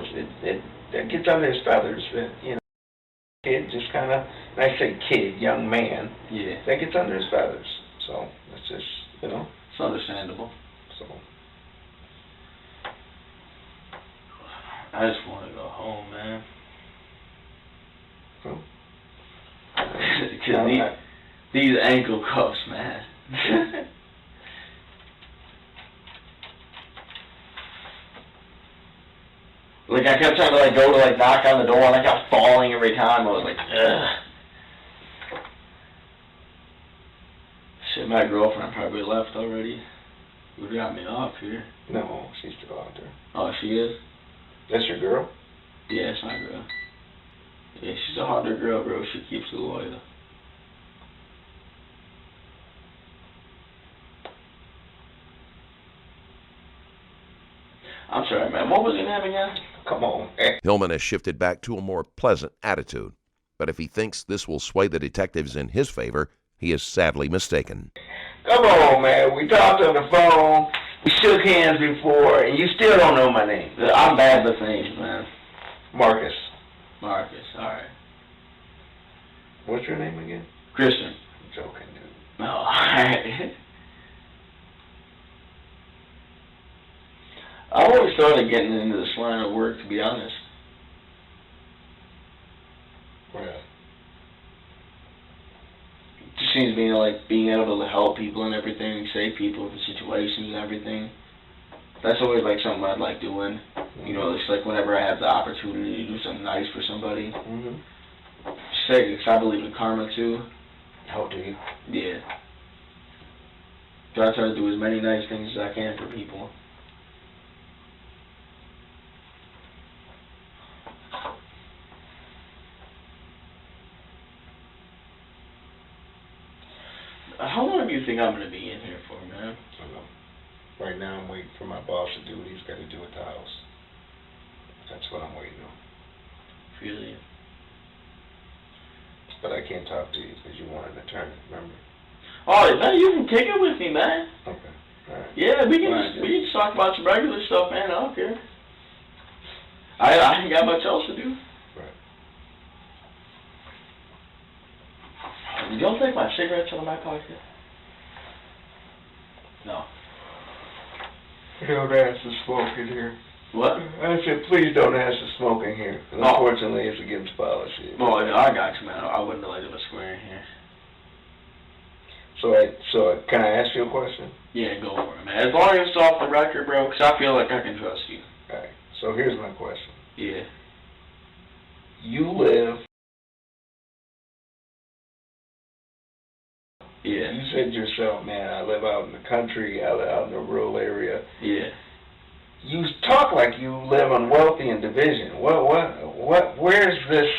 that gets under his feathers. Kid just kind of, and I say kid, young man, that gets under his feathers. So that's just, It's understandable. So. I just want to go home, man. Because these ankle cuffs, man. Like, I kept trying to, go to, knock on the door, and I kept falling every time. I was like, ugh. Shit, my girlfriend probably left already. Who got me off here? No, she's still out there. Oh, she is? That's your girl? Yeah, it's my girl. Yeah, she's a harder girl, bro. She keeps it loyal. I'm sorry, man. What was your name again? Come on. Hillman has shifted back to a more pleasant attitude, but if he thinks this will sway the detectives in his favor, he is sadly mistaken. Come on, man. We talked on the phone. We shook hands before, and you still don't know my name. I'm bad with names, man. Marcus. Marcus, alright. What's your name again? Christian. I'm joking, dude. No, alright. I always started getting into this line of work, to be honest. Well. Just seems to me being able to help people and everything, save people from situations and everything. That's always something I'd like doing. It's whenever I have the opportunity to do something nice for somebody. Because I believe in karma too. How do you? Yeah. So I try to do as many nice things as I can for people. How long do you think I'm going to be in here for, man? I don't know. Right now I'm waiting for my boss to do what he's got to do at the house. That's what I'm waiting on. Really? But I can't talk to you because you want an attorney, remember? Oh, man, you can kick it with me, man. Okay. All right. Yeah, we can just talk about some regular stuff, man. I don't care. I ain't got much else to do. You don't take my cigarettes out of my pocket? No. You don't ask to smoke in here. What? I said, please don't ask to smoke in here. Unfortunately, it's against policy. Well, I got you, man. I wouldn't have let it square in here. So can I ask you a question? Yeah, go for it, man. As long as it's off the record, bro, because I feel like I can trust you. All right. So here's my question. Yeah. You live... Yeah. You said yourself, man, I live out in the country, I live out in the rural area. Yeah. You talk like you live on Wealthy and Division. Where's this,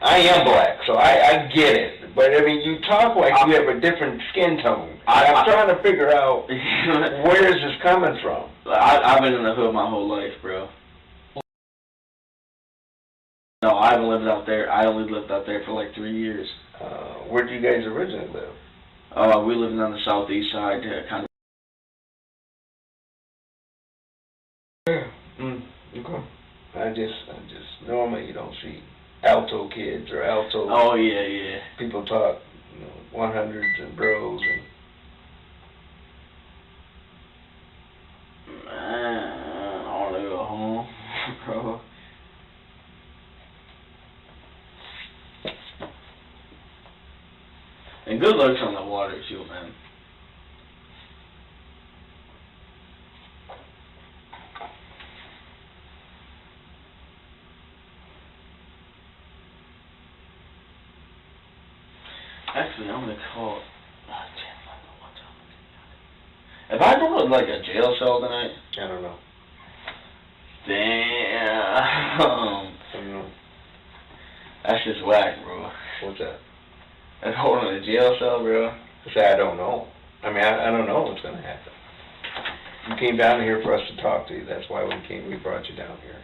I am black, so I get it. But, I mean, you talk like you have a different skin tone. I'm trying to figure out where is this coming from. I've been in the hood my whole life, bro. No, I haven't lived out there. I only lived out there for 3 years. Where do you guys originally live? We lived on the southeast side, kind of. Yeah. Okay. I just normally you don't see alto kids or alto. Oh yeah, yeah. People talk, 100s and bros and. Man, I want to go home, bro. And good looks on the water too, man. Actually, I'm gonna call. Oh, damn, I don't know what time. If I go to like a jail cell tonight, I don't know. Damn. I don't know. That's just whack, bro. What's that? That's holding a jail cell, bro. I say I don't know. I mean, I don't know what's gonna happen. You came down here for us to talk to you. That's why we brought you down here.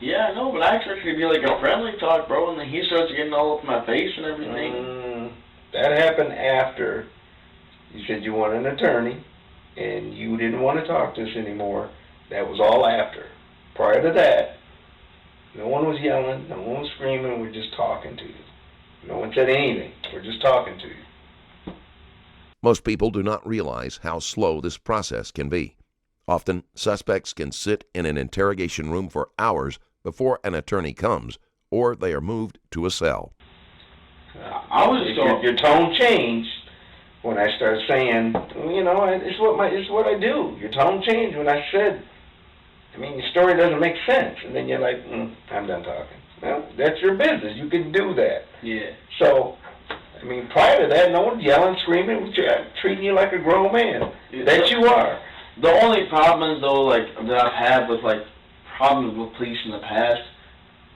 Yeah, I know, but actually it could be like a friendly talk, bro, and then he starts getting all up in my face and everything. That happened after you said you wanted an attorney, and you didn't want to talk to us anymore. That was all after. Prior to that, no one was yelling, no one was screaming, we're just talking to you. No one said anything, we're just talking to you. Most people do not realize how slow this process can be. Often, suspects can sit in an interrogation room for hours before an attorney comes, or they are moved to a cell. Your tone changed when I started saying, it's what I do. Your tone changed when I said, your story doesn't make sense. And then you're like, I'm done talking. Well, that's your business. You can do that. Yeah. So, prior to that, no one's yelling, screaming, treating you like a grown man. That you are. The only problem is, though, that I've had with, problems with police in the past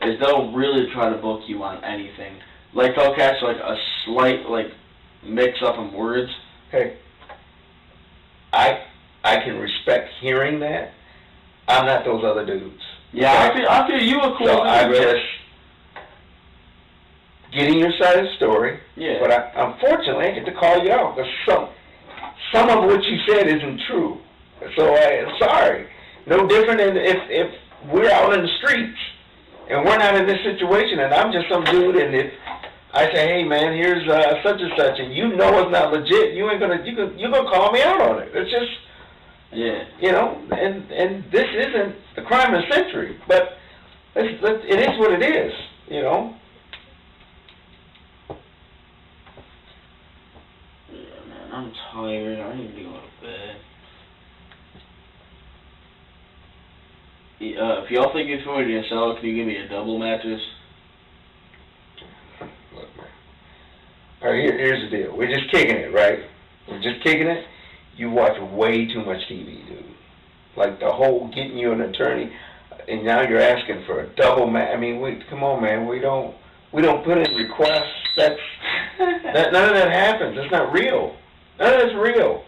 is they'll really try to book you on anything. They'll catch, a slight, mix-up in words. Hey, I can respect hearing that. I'm not those other dudes. Yeah, okay? I feel you were cool. So I'm just getting your side of the story. Yeah. But unfortunately, I get to call you out because some of what you said isn't true. So I'm sorry. No different than if we're out in the streets and we're not in this situation and I'm just some dude, and if I say, hey man, here's such and such, and you know it's not legit, you're gonna call me out on it. It's just, and this isn't the crime of the century, but it is what it is, Yeah, man, I'm tired. I need to go to bed. If y'all think it's going to sell, can you give me a double mattress? Look, man. All right, here's the deal. We're just kicking it, right? We're just kicking it. You watch way too much TV, dude. The whole getting you an attorney, and now you're asking for a double come on, man. We don't put in requests. None of that happens. It's not real. None of that's real.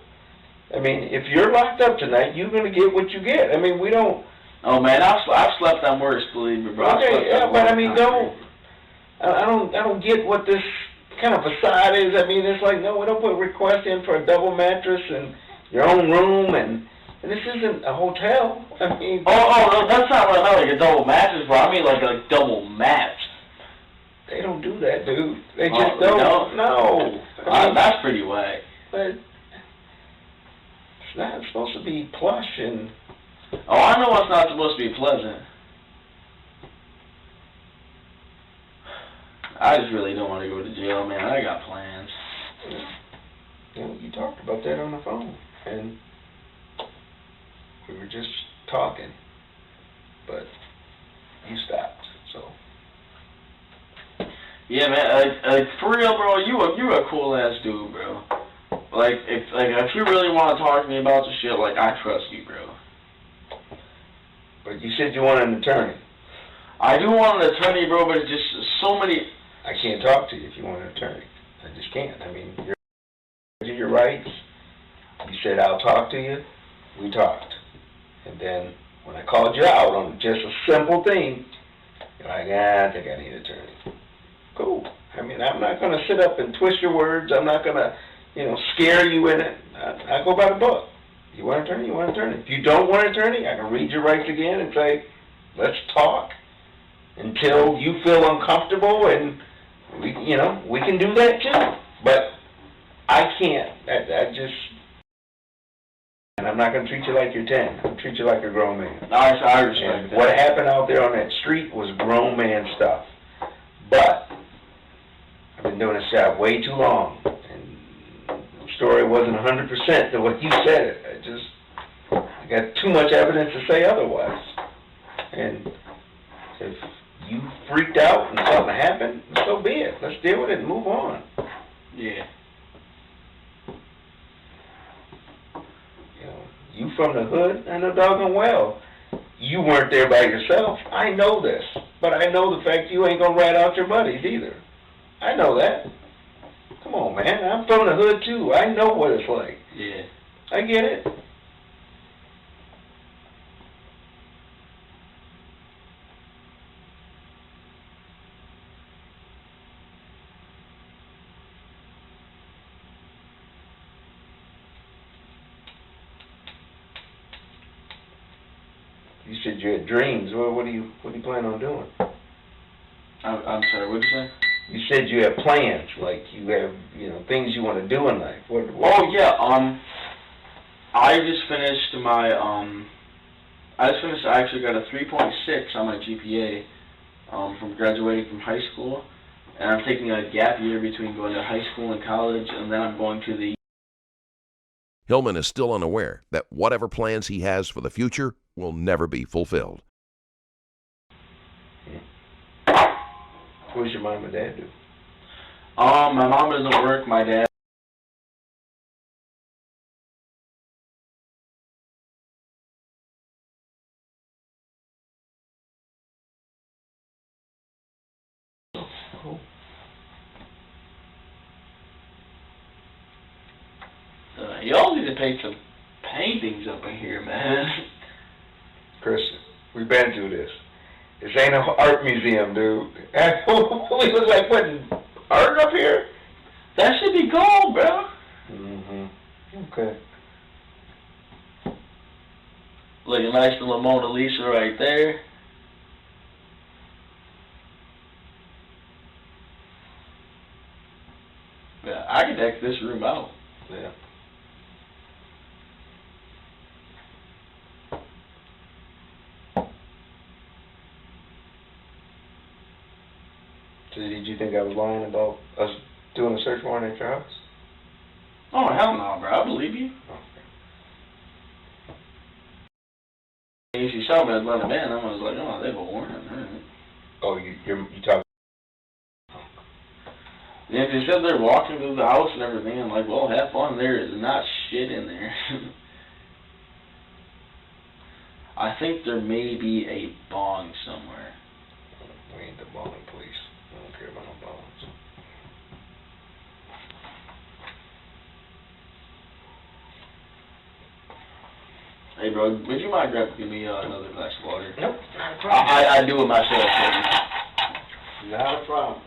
If you're locked up tonight, you're gonna get what you get. We don't. Oh man, I've slept on worse, believe me, bro. Okay, yeah, but I don't get what this kind of facade is. It's no, we don't put requests in for a double mattress and your own room, and this isn't a hotel. Oh, that's not what I meant, a double mattress, bro. I mean a double mat. They don't do that, dude. They just don't. No. That's pretty whack. But it's not supposed to be plush and. Oh, I know it's not supposed to be pleasant. I just really don't want to go to jail, man. I got plans. You talked about that on the phone, and we were just talking, but you stopped, so. Yeah, man. For real, bro. You a cool ass dude, bro. If you really want to talk to me about the shit, I trust you, bro. But you said you want an attorney. I do want an attorney, bro, but it's just so many. I can't talk to you if you want an attorney. I just can't. You're your rights. You said I'll talk to you. We talked. And then when I called you out on just a simple thing, you're like, I think I need an attorney. Cool. I'm not going to sit up and twist your words. I'm not going to, scare you in it. I go by the book. You want an attorney? You want an attorney. If you don't want an attorney, I can read your rights again and say, let's talk. until you feel uncomfortable, and we can do that too. But I can't. I just, and I'm not going to treat you like you're 10. I'll treat you like a grown man. I respect that. What happened out there on that street was grown man stuff. But I've been doing this job way too long, and the story wasn't 100% to what you said. I got too much evidence to say otherwise. And if you freaked out and something happened, so be it. Let's deal with it and move on. Yeah. You from the hood, I know doggone well. You weren't there by yourself. I know this. But I know the fact you ain't gonna rat out your buddies either. I know that. Come on, man. I'm from the hood too. I know what it's like. Yeah. I get it. You said you had dreams. Well, what do you plan on doing? I'm sorry, what'd you say? You said you have plans, like you have, things you want to do in life. What? Oh yeah, I just finished my I actually got a 3.6 on my GPA from graduating from high school, and I'm taking a gap year between going to high school and college, and then I'm going to the. Hillman is still unaware that whatever plans he has for the future will never be fulfilled. What does your mom and dad do? My mom doesn't work, my dad. Y'all need to paint some paintings up in here, man. Christian, we've been through this. This ain't an art museum, dude. We look like putting art up here? That should be gold, bro. Okay. Look, a nice little Mona Lisa right there. Yeah, I could deck this room out. Yeah. So did you think I was lying about us doing a search warrant at your house? Oh, hell no, bro. I believe you. If you saw me as let him in, I was like, oh, they have a warrant. Right. Oh, you talking? Yeah, if you said they're walking through the house and everything, I'm like, well, have fun. There is not shit in there. I think there may be a bong somewhere. We ain't the bong police. I don't care about no bongs. Hey, bro, would you mind grabbing me another glass of water? Nope, not a problem. I do it myself. Not a problem.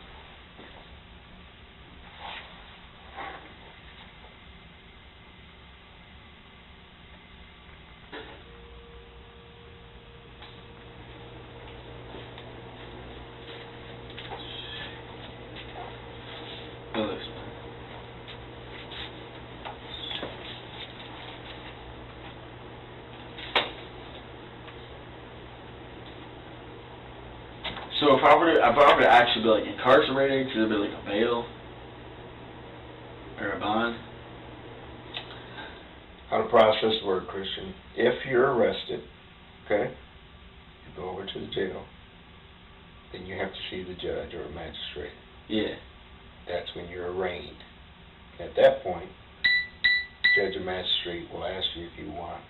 So if I were to actually be like incarcerated, could it be like a bail or a bond? How the process works, Christian. If you're arrested, okay, you go over to the jail, then you have to see the judge or a magistrate. Yeah. That's when you're arraigned. At that point, judge or magistrate will ask you if you want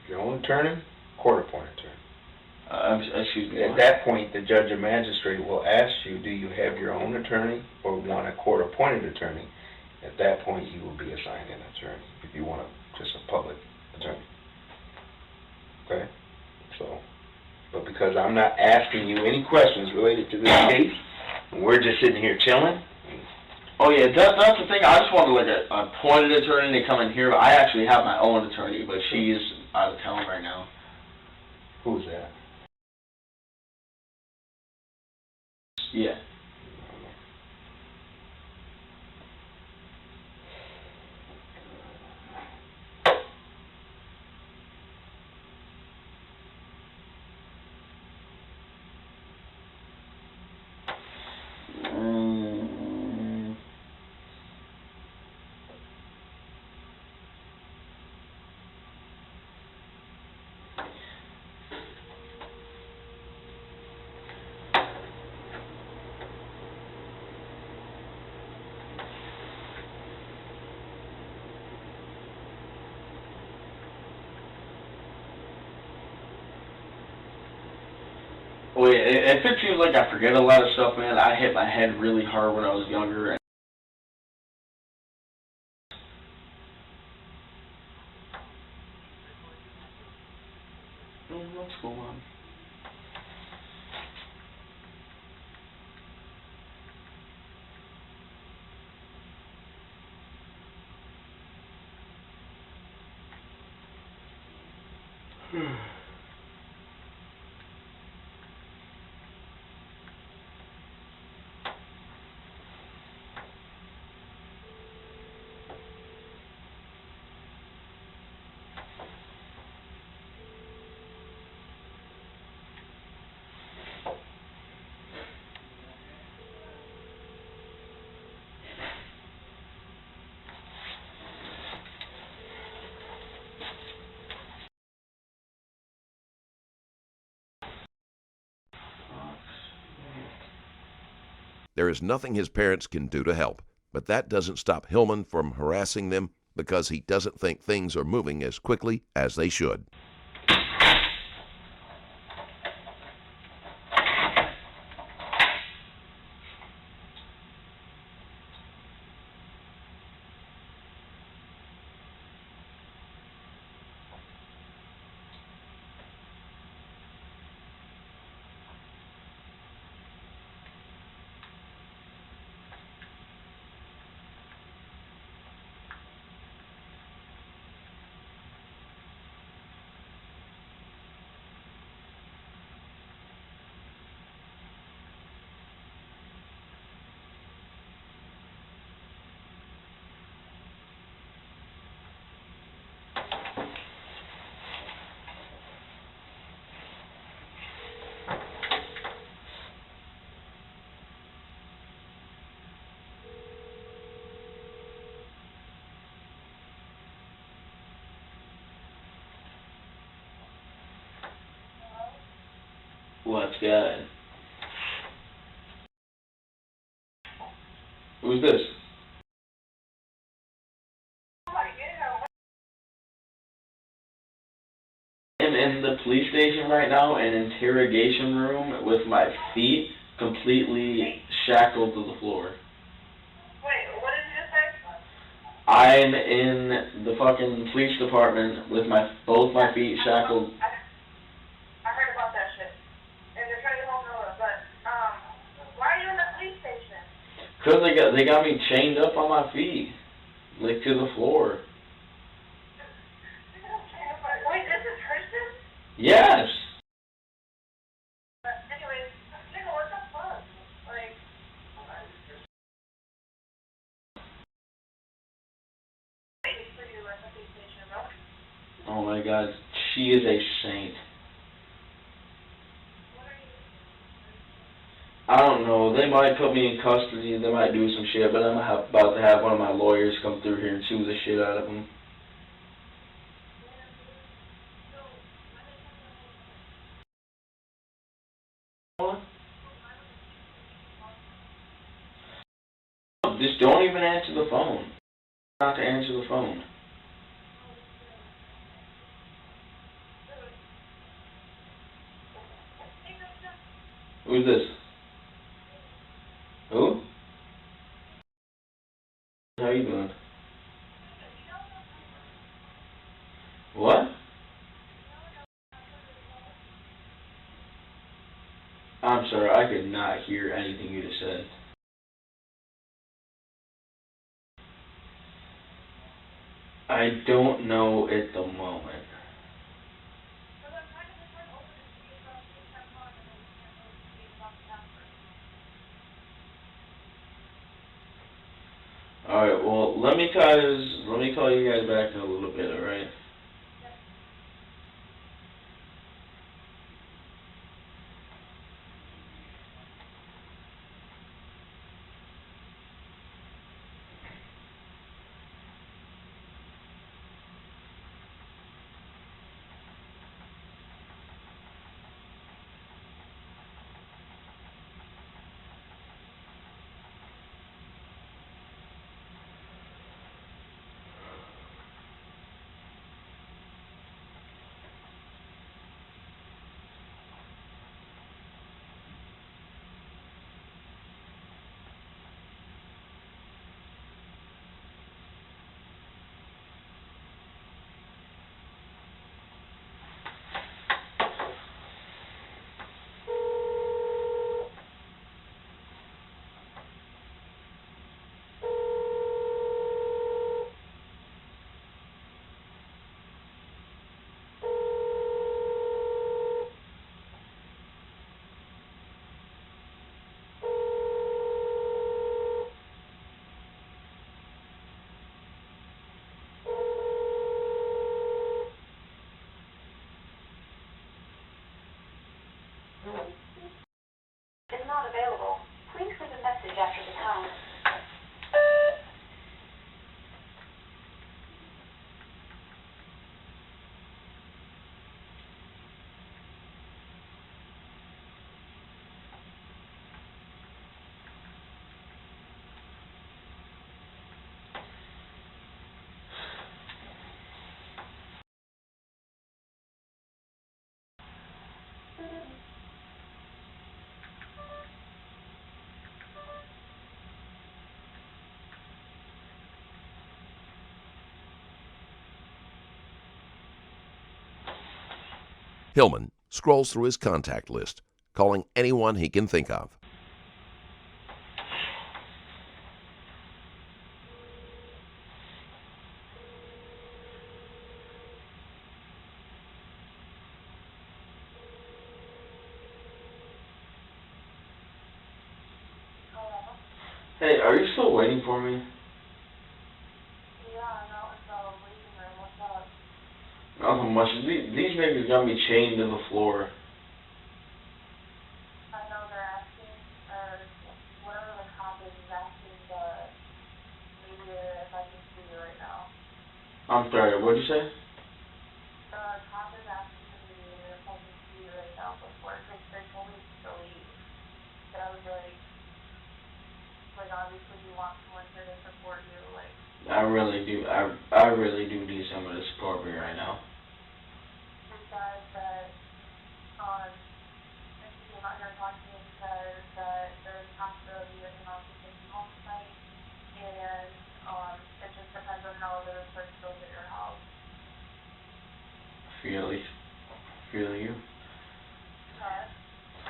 your own attorney, court-appointed attorney. Excuse me. At that point, the judge or magistrate will ask you, do you have your own attorney or want a court-appointed attorney? At that point, you will be assigned an attorney if you want just a public attorney. Okay? So, but because I'm not asking you any questions related to this case, we're just sitting here chilling. Oh yeah, that's the thing. I just wanted like a appointed attorney to come in here. But I actually have my own attorney, but she's out of town right now. Who's that? Yeah. Wait, if it seems like I forget a lot of stuff, man, I hit my head really hard when I was younger. What's going on? There is nothing his parents can do to help, but that doesn't stop Hillman from harassing them because he doesn't think things are moving as quickly as they should. What's good? Who's this? I'm in the police station right now, an interrogation room with my feet completely shackled to the floor. Wait, what did you just say? I'm in the fucking police department with both my feet shackled. I heard about that shit. And they're trying to get home early, but, why are you in the police station? Because they got me chained up on my feet, like to the floor. Wait, this is Christian? Yes! Anyways, nigga, what the fuck? Like, waiting for you at the police station, bro. Oh my god, she is a saint. I don't know, they might put me in custody, they might do some shit, but I'm about to have one of my lawyers come through here and sue the shit out of them. Just don't even answer the phone. Not to answer the phone. Who's this? Who? How you doing? What? I'm sorry, I could not hear anything you just said. I don't know at the moment. Alright, well, let me call you guys back in a little bit, alright? Is not available. Please leave a message after the tone. Hillman scrolls through his contact list, calling anyone he can think of. Hey, are you still waiting for me? Yeah, no, it's the waiting room. What's up? Nothing much. These niggas got me chained to the floor. I know they're asking, or whatever the cop is asking, but maybe if I can see you right now. I'm sorry, what'd you say? The cop is asking me if I can see you right now before, because they told me to leave. But I was like, obviously you want someone here to support you, like. I really do. I really do need someone to support me right now. He said that, if he came out here and talked to me, he said that there's a possibility that he wants to take you home tonight, and, it just depends on how the search goes at your house. Feel you. Huh?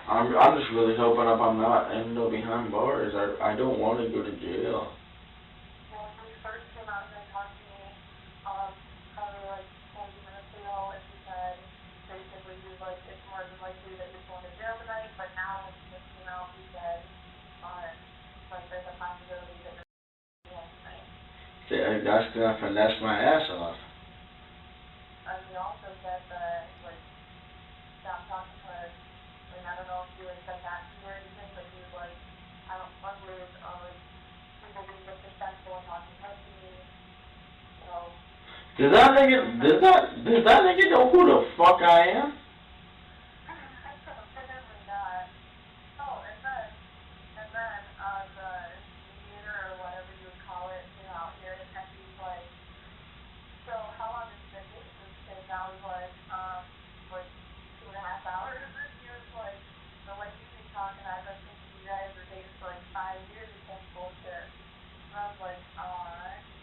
I'm just really hoping I'm not ending up behind bars. I don't want to go to jail. Well, when he first came out here and talked to me, probably like 20 minutes ago, and he said, basically, he was like, it's more than likely that you're going to jail tonight, but now when he just came out, he said, like, there's a possibility that you're going to jail tonight. Yeah, that's gonna finesse my ass off. And he also said that, like, stop talking to her. Like, I don't know if he, like, said that to you or anything, but he was like, I don't fuck with, like, people being disrespectful and talking to me, so. Does that nigga know who the fuck I am? Apparently not. Oh, and then, the mediator, or whatever you would call it, came out here, and he's like, so how long has this been dating? And I was like, 2.5 hours. And he was like, the way you keep talking, I've been thinking you guys were dating for like 5 years or some bullshit. And I was like,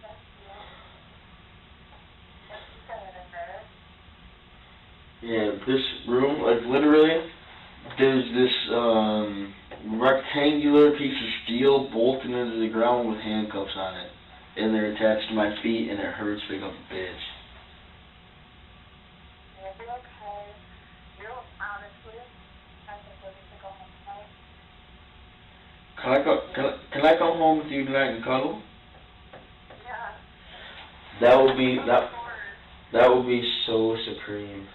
that's cute. What's he saying in there? Yeah, this room, like literally, there's this rectangular piece of steel bolted into the ground with handcuffs on it. And they're attached to my feet, and it hurts like a bitch. You'll be okay. You don't, honestly, I think we need to go home tonight. Can I come home with you tonight and cuddle? That would be that would be so supreme.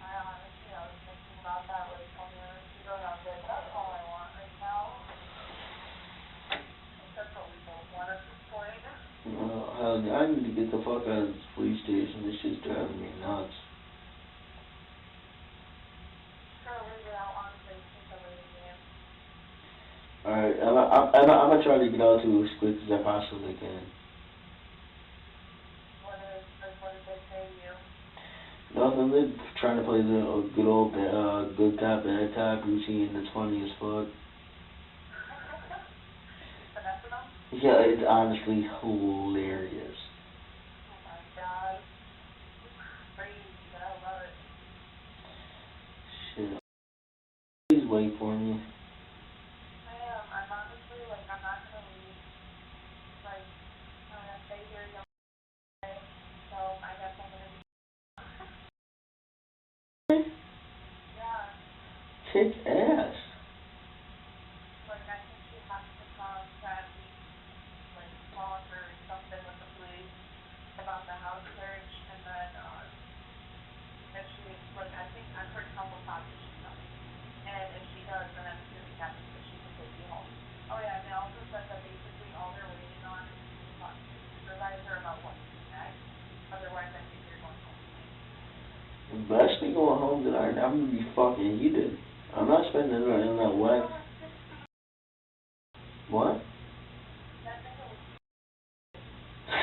I honestly, I was thinking about that, like, on the you don't have it. That's all I want right now. That's what we both want at this point. I need to get the fuck out of this police station. This shit's driving me nuts. Alright, I'm gonna try to get out to as quick as I possibly can. What did they say to you? Nothing, they're trying to play the good old good cop, bad cop routine. That's funny as fuck. Finessing them? Yeah, it's honestly hilarious. Oh my god. Crazy, but I love it. Shit. Please wait for me. I'm honestly, like, I'm not gonna leave. Like, I'm gonna stay here young day, so I guess I'm gonna be. Yeah. Kick ass. Like, I think she has to contact me, like, talk or something with the police about the house search, and then, if she, like, I think I've heard a couple times that she's coming. And if she does, then I'm assuming that means that she can take you home. Oh yeah, and they also said that basically all they're waiting on is to talk to the supervisor about what to do next. Otherwise, I think they're going home tonight. Best be going home tonight. I'm gonna be fucking heated. I'm not spending it in that way. What?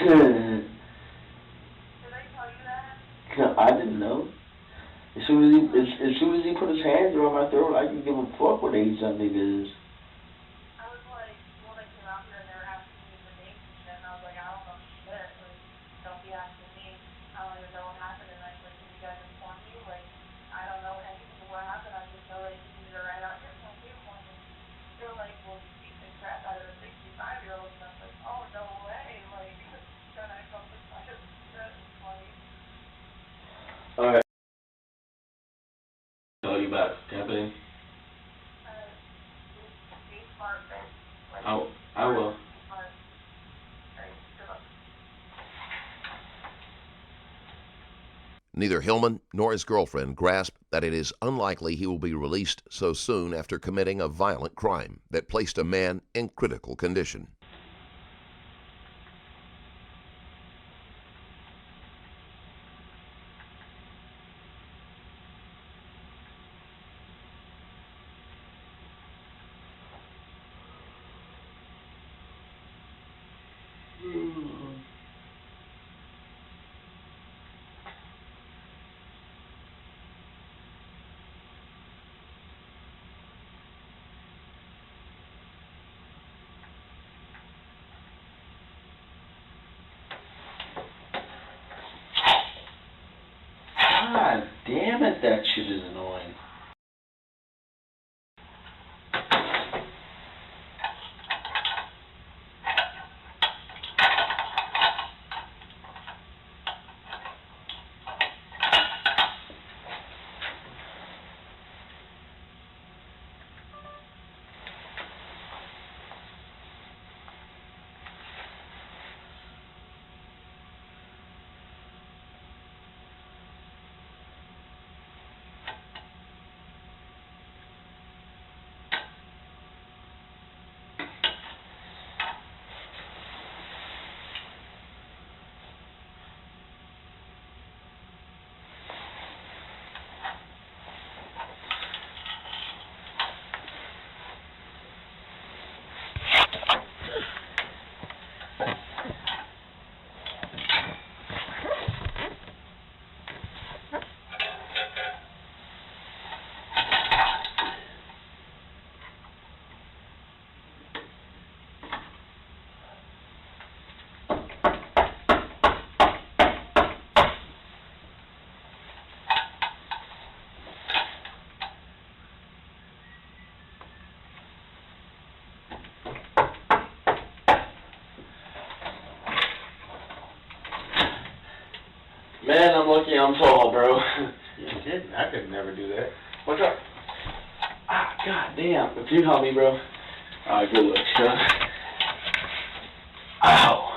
Did I tell you that? I didn't know. As soon as he put his hands around my throat, I didn't give a fuck what age that nigga is. I was like, well, they came out here and they were asking me for names and shit, and I was like, I don't know shit. Like, don't be asking me. I don't even know what happened, and I was like, can you guys inform me? Like, I don't know anything of what happened. I just know that you need to write out your phone for me. They were like, well, you beat the crap out of a 65-year-old, and I was like, oh, no way. Like, then I felt this kind of shit. Like, Alright. Tell you about happening. be smart, babe. Like, I will. smart. Alright, good luck. Neither Hillman nor his girlfriend grasp that it is unlikely he will be released so soon after committing a violent crime that placed a man in critical condition. God damn it, that shit is annoying. Man, I'm lucky I'm tall, bro. You're kidding. I could never do that. What's up? Ah, god damn. If you help me, bro. Alright, good luck. Ow.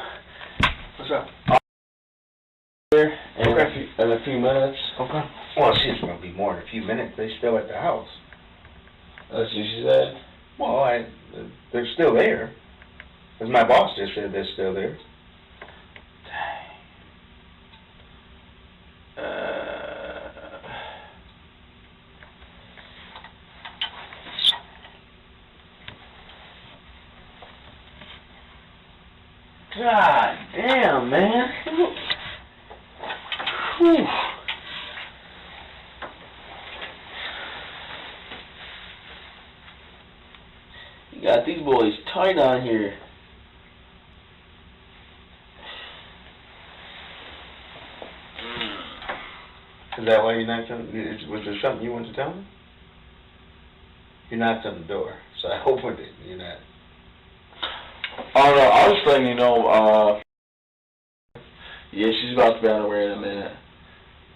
What's up? Here in, Okay. in a few minutes. Okay. Well, she's going to be more than a few minutes. They're still at the house. That's what she said. Well, they're still there. Because my boss just said they're still there. God damn, man. Whew. You got these boys tight on here. Is that why you're not telling me? Was there something you wanted to tell me? You're not on the door, so I opened it. You're not. Oh no, I was letting you know, yeah, she's about to be on her way in a minute.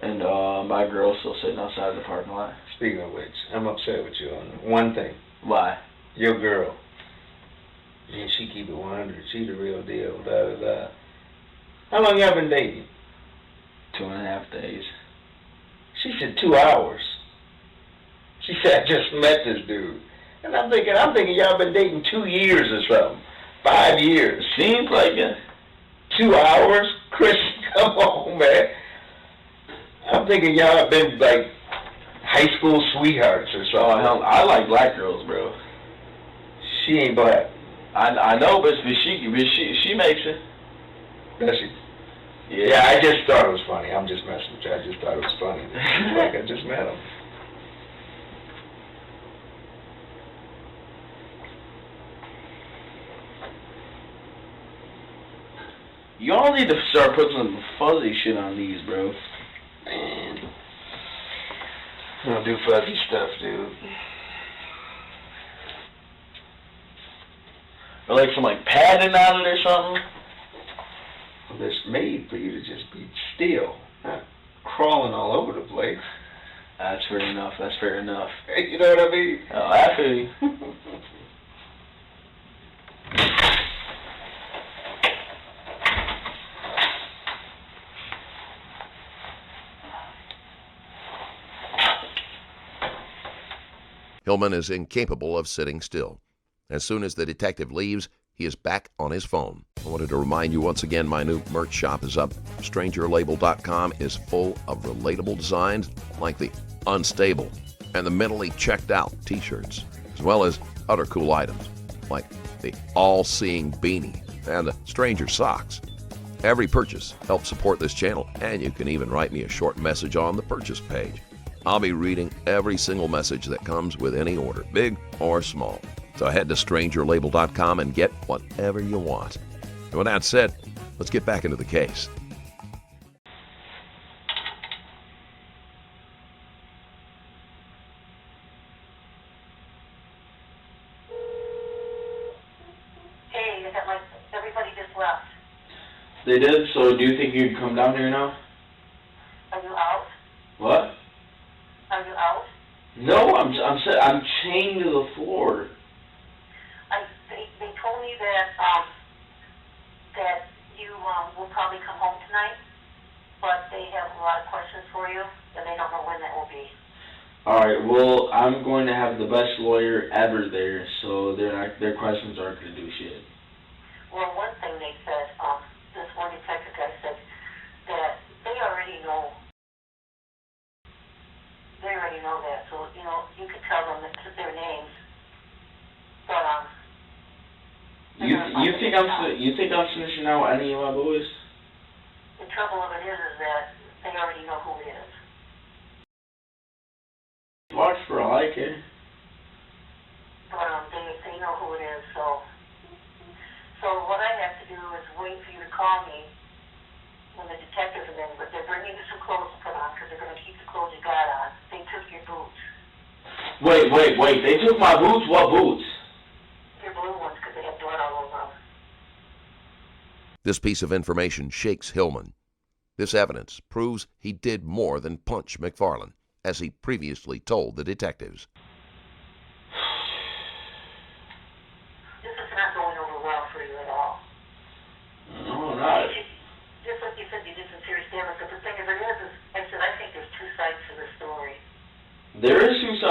And my girl's still sitting outside the parking lot. Speaking of which, I'm upset with you on one thing. Why? Your girl. Yeah, she keep it 100. She the real deal. Da da da. How long y'all been dating? 2.5 days. She said 2 hours. She said I just met this dude, and I'm thinking y'all been dating 2 years or something. 5 years. Seems like it. 2 hours? Chris, come on, man. I'm thinking y'all have been like high school sweethearts or something. Oh hell, I like black girls, bro. She ain't black. I know, but she makes it. Does she? Yeah. I just thought it was funny. I'm just messing with you. I just thought it was funny. Like I just met him. Y'all need to start putting some fuzzy shit on these, bro. Man. I don't do fuzzy stuff, dude. Or like some like padding on it or something. Well, it's made for you to just be still, not crawling all over the place. That's fair enough. That's fair enough. Hey, you know what I mean? Oh, I feel you. Hillman is incapable of sitting still. As soon as the detective leaves, he is back on his phone. I wanted to remind you once again, my new merch shop is up. StrangerLabel.com is full of relatable designs like the Unstable and the Mentally Checked Out t-shirts, as well as other cool items like the All-Seeing Beanie and the Stranger Socks. Every purchase helps support this channel, and you can even write me a short message on the purchase page. I'll be reading every single message that comes with any order, big or small. So head to StrangerLabel.com and get whatever you want. And with that said, let's get back into the case. Hey, is that like everybody just left? They did. So do you think you'd come down here now? Are you out? What? Are you out? No, I'm chained to the floor. They told me that that you will probably come home tonight, but they have a lot of questions for you, and they don't know when that will be. All right. Well, I'm going to have the best lawyer ever there, so their questions aren't going to do shit. Well, one thing they said, this one detective guy said that they already know. They already know that, so you could tell them their names. But You think I'm snitching out any of my boys? the trouble of it is that they already know who it is. Watch for all I care. But they know who it is, so what I have to do is wait for you to call me when the detectives are in, but they're bringing you some clothes to put on because they're going to keep the clothes you got on. They took your boots. Wait. They took my boots? What boots? Your blue ones because they have blood all over them. This piece of information shakes Hillman. This evidence proves he did more than punch McFarland, as he previously told the detectives. This is not going over well for you at all. No, not.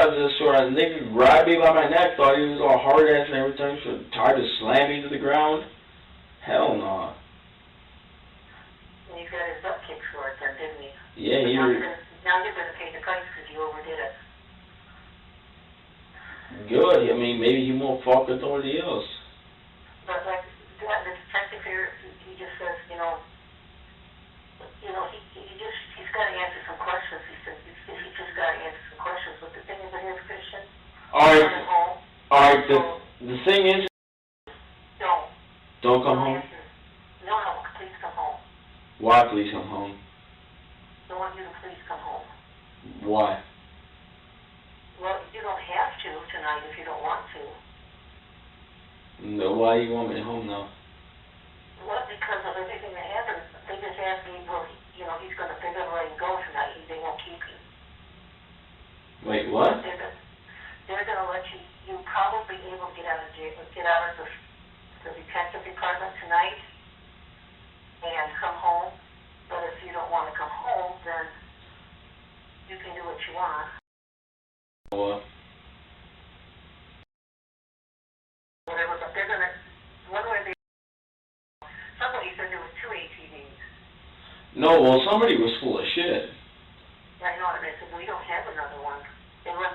out of this store. And they grabbed me by my neck, thought he was all hard ass and everything, so tried to slam me to the ground. Hell no. And you got his butt kicked for it then, didn't he? Yeah, he was. Now you're going to pay the price because you overdid it. Good. I mean, maybe he won't fuck with somebody else. But like the detective here, he just says, he's got to answer some questions. He says he's just got to answer some questions. But the thing is, it is Christian. All right. The thing is, don't come home. No, please come home. Why please come home? I want you to please come home. Why? Well, you don't have to tonight if you don't want to. No, why you want me home now? Well, because of everything that happened. They just asked me, well, he's going to, they're going to let him go tonight. They won't keep you. Wait, what? They're going to let you'll probably be able to get out of the detective department tonight and come home. But if you don't want to come home, then you can do what you want. What? Whatever, but they're going to, somebody said there was 2 ATVs. No, well, somebody was full of shit. I know, and they said, we don't have another one. They run,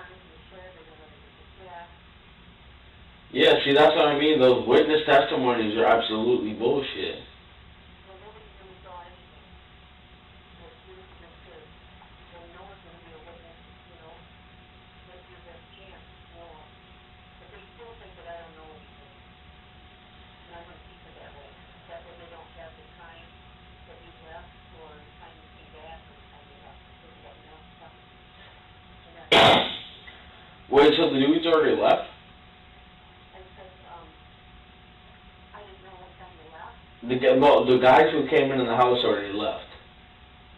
Yeah, see, that's what I mean. Those witness testimonies are absolutely bullshit. well, nobody really saw anything. It was just good. So no one's going to be a witness, let's give them a chance. But they still think that I don't know anything. And I'm going to keep it that way. That way they don't have the time that you left, or the time you came back, or the time you left. Because you got something. And that's Wait, so the dude's already left? I didn't know what time you left. The guys who came in the house already left.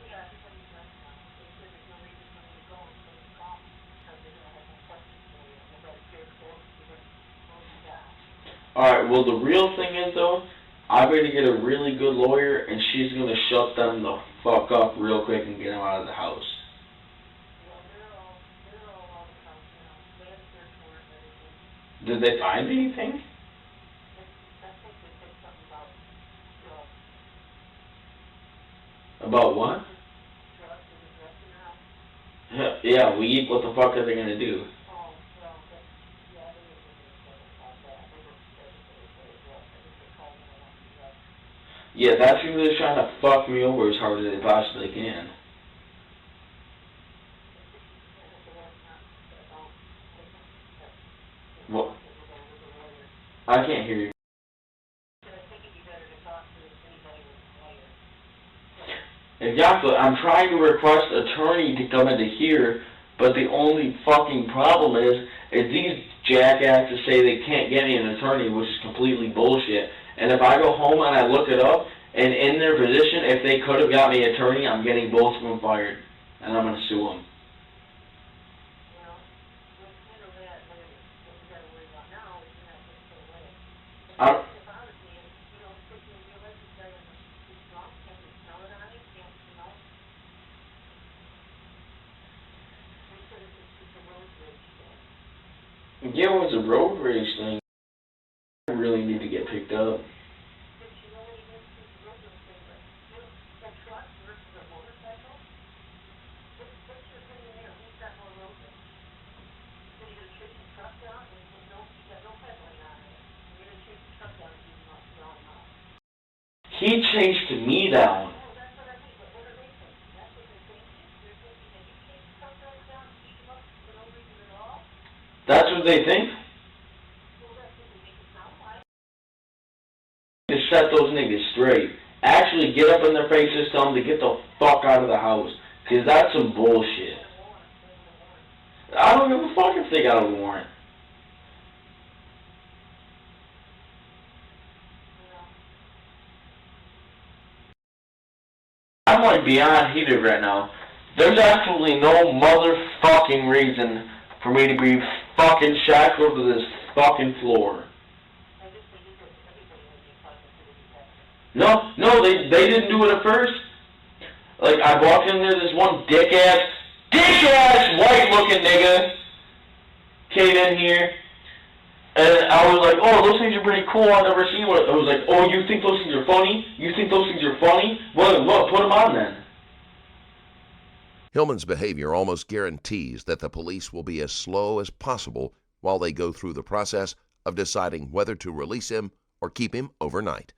Yeah, everybody's left now. They said there's no reason for me to go until you call me, because they're going to have no questions for you. And they're scared for you. You're going to close you down. Alright, well, the real thing is, though, I'm going to get a really good lawyer, and she's going to shut them the fuck up real quick and get them out of the house. Well, they're all out of the house now. They have a search warrant and everything. Did they find anything? I think they said something about drugs. About what? Drugs and drugs in the house. Yeah, weed. What the fuck are they going to do? Oh, well, yeah, they were really about that. They were scared that they were drugs. I think they called them along the drugs. Yeah, that's who they're trying to fuck me over as hard as they possibly can. What? I can't hear you. Exactly. I'm trying to request an attorney to come into here, but the only fucking problem is these jackasses say they can't get me an attorney, which is completely bullshit. And if I go home and I look it up, and in their position, if they could have got me an attorney, I'm getting both of them fired, and I'm going to sue them. Yeah, it was a road rage thing. I really need to get picked up. He chased me down. That's what they think? To set those niggas straight. Actually get up in their faces, tell them to get the fuck out of the house. Cause that's some bullshit. I don't give a fuck if they got a warrant. I'm like beyond heated right now. There's absolutely no motherfucking reason for me to be fucking shackled to this fucking floor. No, they didn't do it at first. Like, I walked in there, this one dick-ass white-looking nigga came in here, and I was like, oh, those things are pretty cool. I've never seen one. I was like, oh, you think those things are funny? You think those things are funny? Well, put them on then. Hillman's behavior almost guarantees that the police will be as slow as possible while they go through the process of deciding whether to release him or keep him overnight.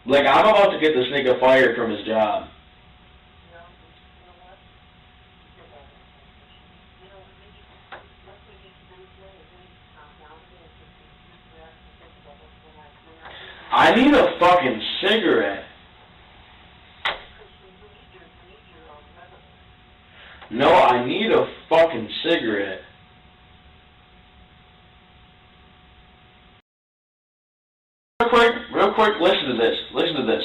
Like, I'm about to get this nigga fired from his job. I need a fucking cigarette. No, I need a fucking cigarette. Real quick, listen to this. Listen to this.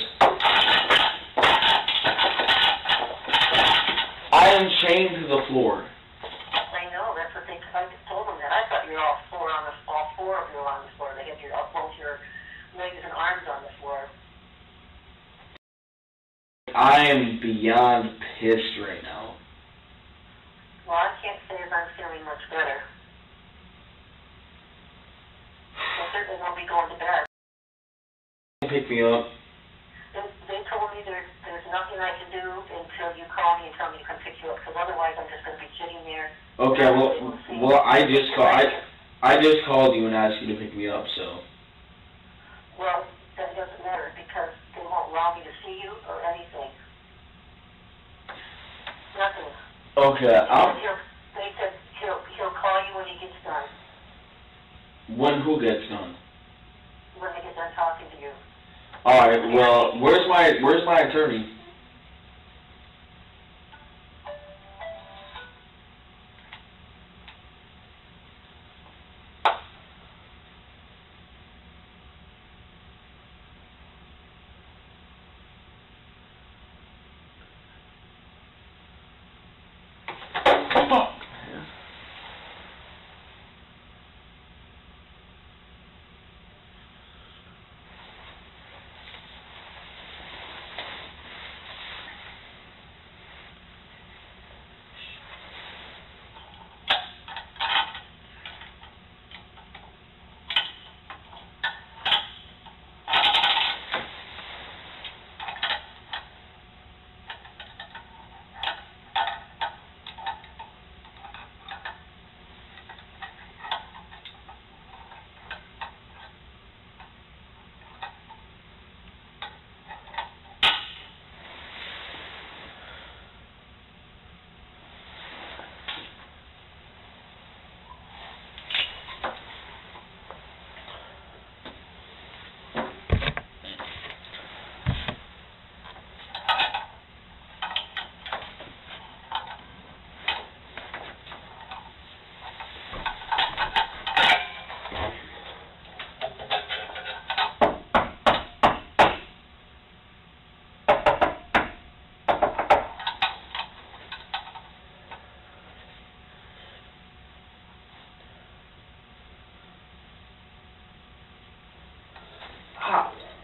I am chained to the floor. I know, that's what I just told them that. I thought you were all four of you were on the floor. They had both your legs and arms on the floor. I am beyond pissed right now. Well, I can't say as I'm feeling much better. I certainly won't be going to bed. Pick me up. They told me there's nothing I can do until you call me and tell me to come pick you up, because otherwise I'm just going to be sitting there. Okay, well, I just called you and asked you to pick me up, so. Well, that doesn't matter, because they won't allow me to see you or anything. Nothing. Okay, They said he'll call you when he gets done. When who gets done? When they get done talking to you. All right. Well, where's my attorney?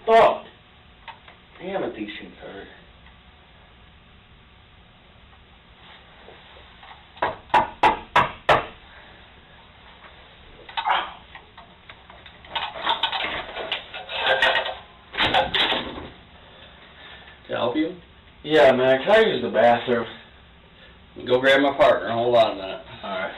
Fuck. Damn it, these things hurt. To help you? Yeah, man, can I use the bathroom? Go grab my partner. Hold on a minute. All right.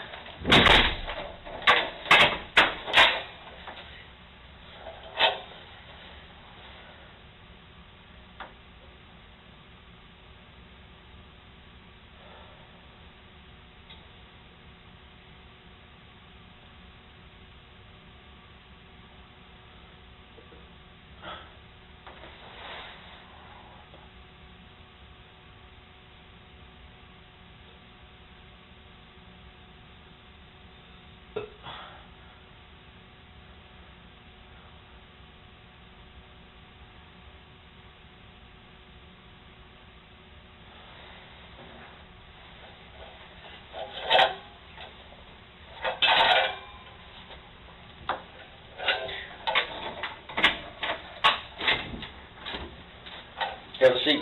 Have a seat.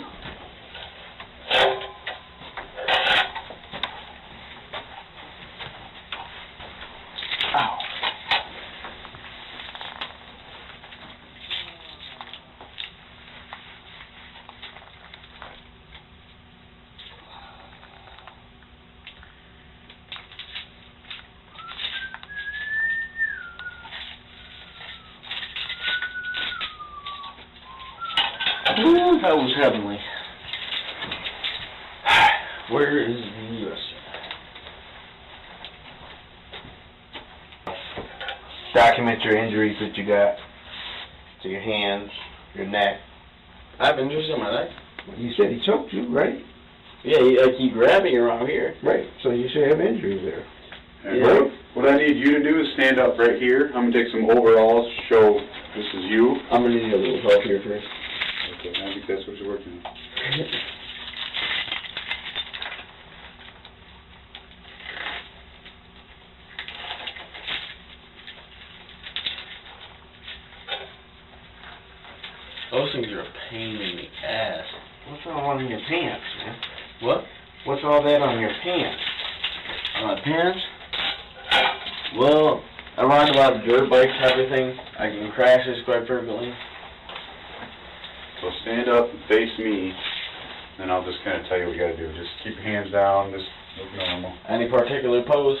Ooh, that was heavenly. Where is the U.S.? Document your injuries that you got to your hands, your neck. I have injuries in my neck. You said he choked you, right? Yeah, I keep grabbing around here. Right. So you should have injuries there. Yeah. What I need you to do is stand up right here. I'm going to take some overalls, show this is you. I'm going to need a little help here first. Okay, I think that's what you're working on. Those things are a pain in the ass. What's all on your pants, man? What? What's all that on your pants? On my pants? Well, I ride a lot of dirt bikes and everything. I can crash this quite frequently. So stand up and face me, and I'll just kind of tell you what you got to do. Just keep your hands down, just look normal. Any particular pose?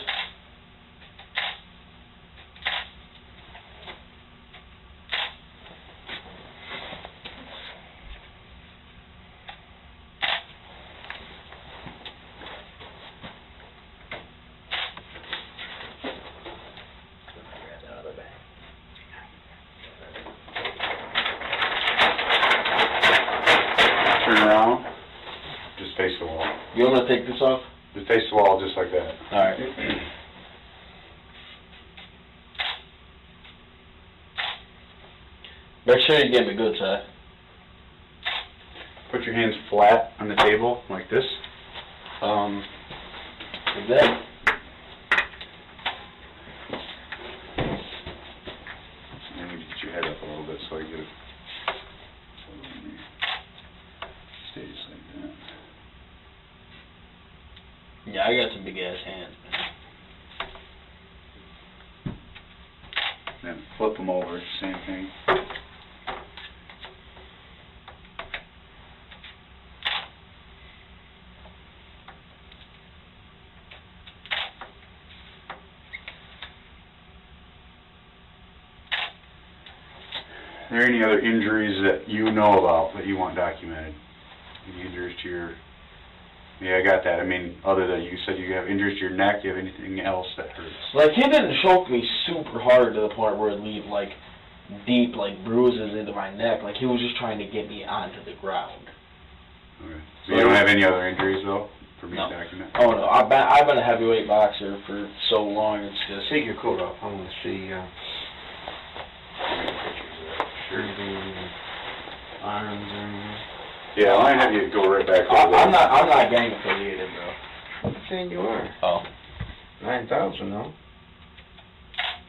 Turn around, just face the wall. You want me to take this off? Just face the wall just like that. Alright. Make sure you get me good side. Put your hands flat on the table, like this. Like that. And then you get your head up a little bit so I get it. Stay just like that. Yeah, I got some big ass hands, man. Then flip them over, same thing. Are there any other injuries that you know about that you want documented? Any injuries to your... Yeah, I got that. I mean, other than you said you have injuries to your neck, do you have anything else that hurts? Like, he didn't choke me super hard to the point where it leave, like, deep, like, bruises into my neck. Like, he was just trying to get me onto the ground. Okay. So you don't have any other injuries, though, for me to document? Oh, no. I've been a heavyweight boxer for so long, it's just... Take your coat off. I want to see arms and... Yeah, I have you go right back over I'm not gang affiliated, bro. I'm saying you are. Oh. 9,000, though.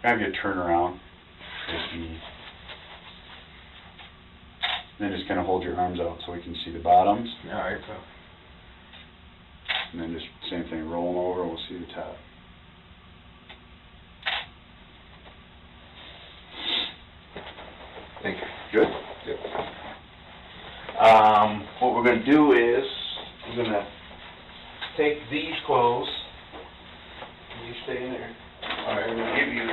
have you turn around. Then just kind of hold your arms out so we can see the bottoms. Alright, bro. And then just same thing, roll them over, we'll see the top. Thank you. Good? Good. What we're going to do is, we're going to take these clothes, and you stay in there. Alright, I'm going to give you...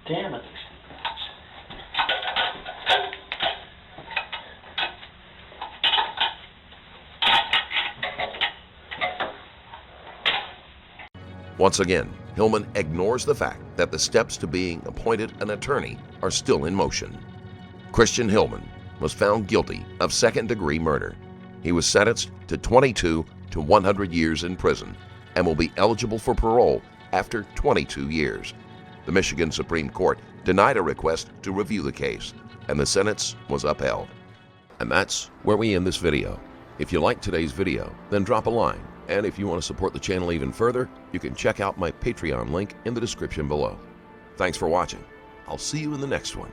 Damn it. Once again, Hillman ignores the fact that the steps to being appointed an attorney are still in motion. Christian Hillman was found guilty of second-degree murder. He was sentenced to 22 to 100 years in prison and will be eligible for parole after 22 years. The Michigan Supreme Court denied a request to review the case, and the sentence was upheld. And that's where we end this video. If you liked today's video, then drop a line. And if you want to support the channel even further, you can check out my Patreon link in the description below. Thanks for watching. I'll see you in the next one.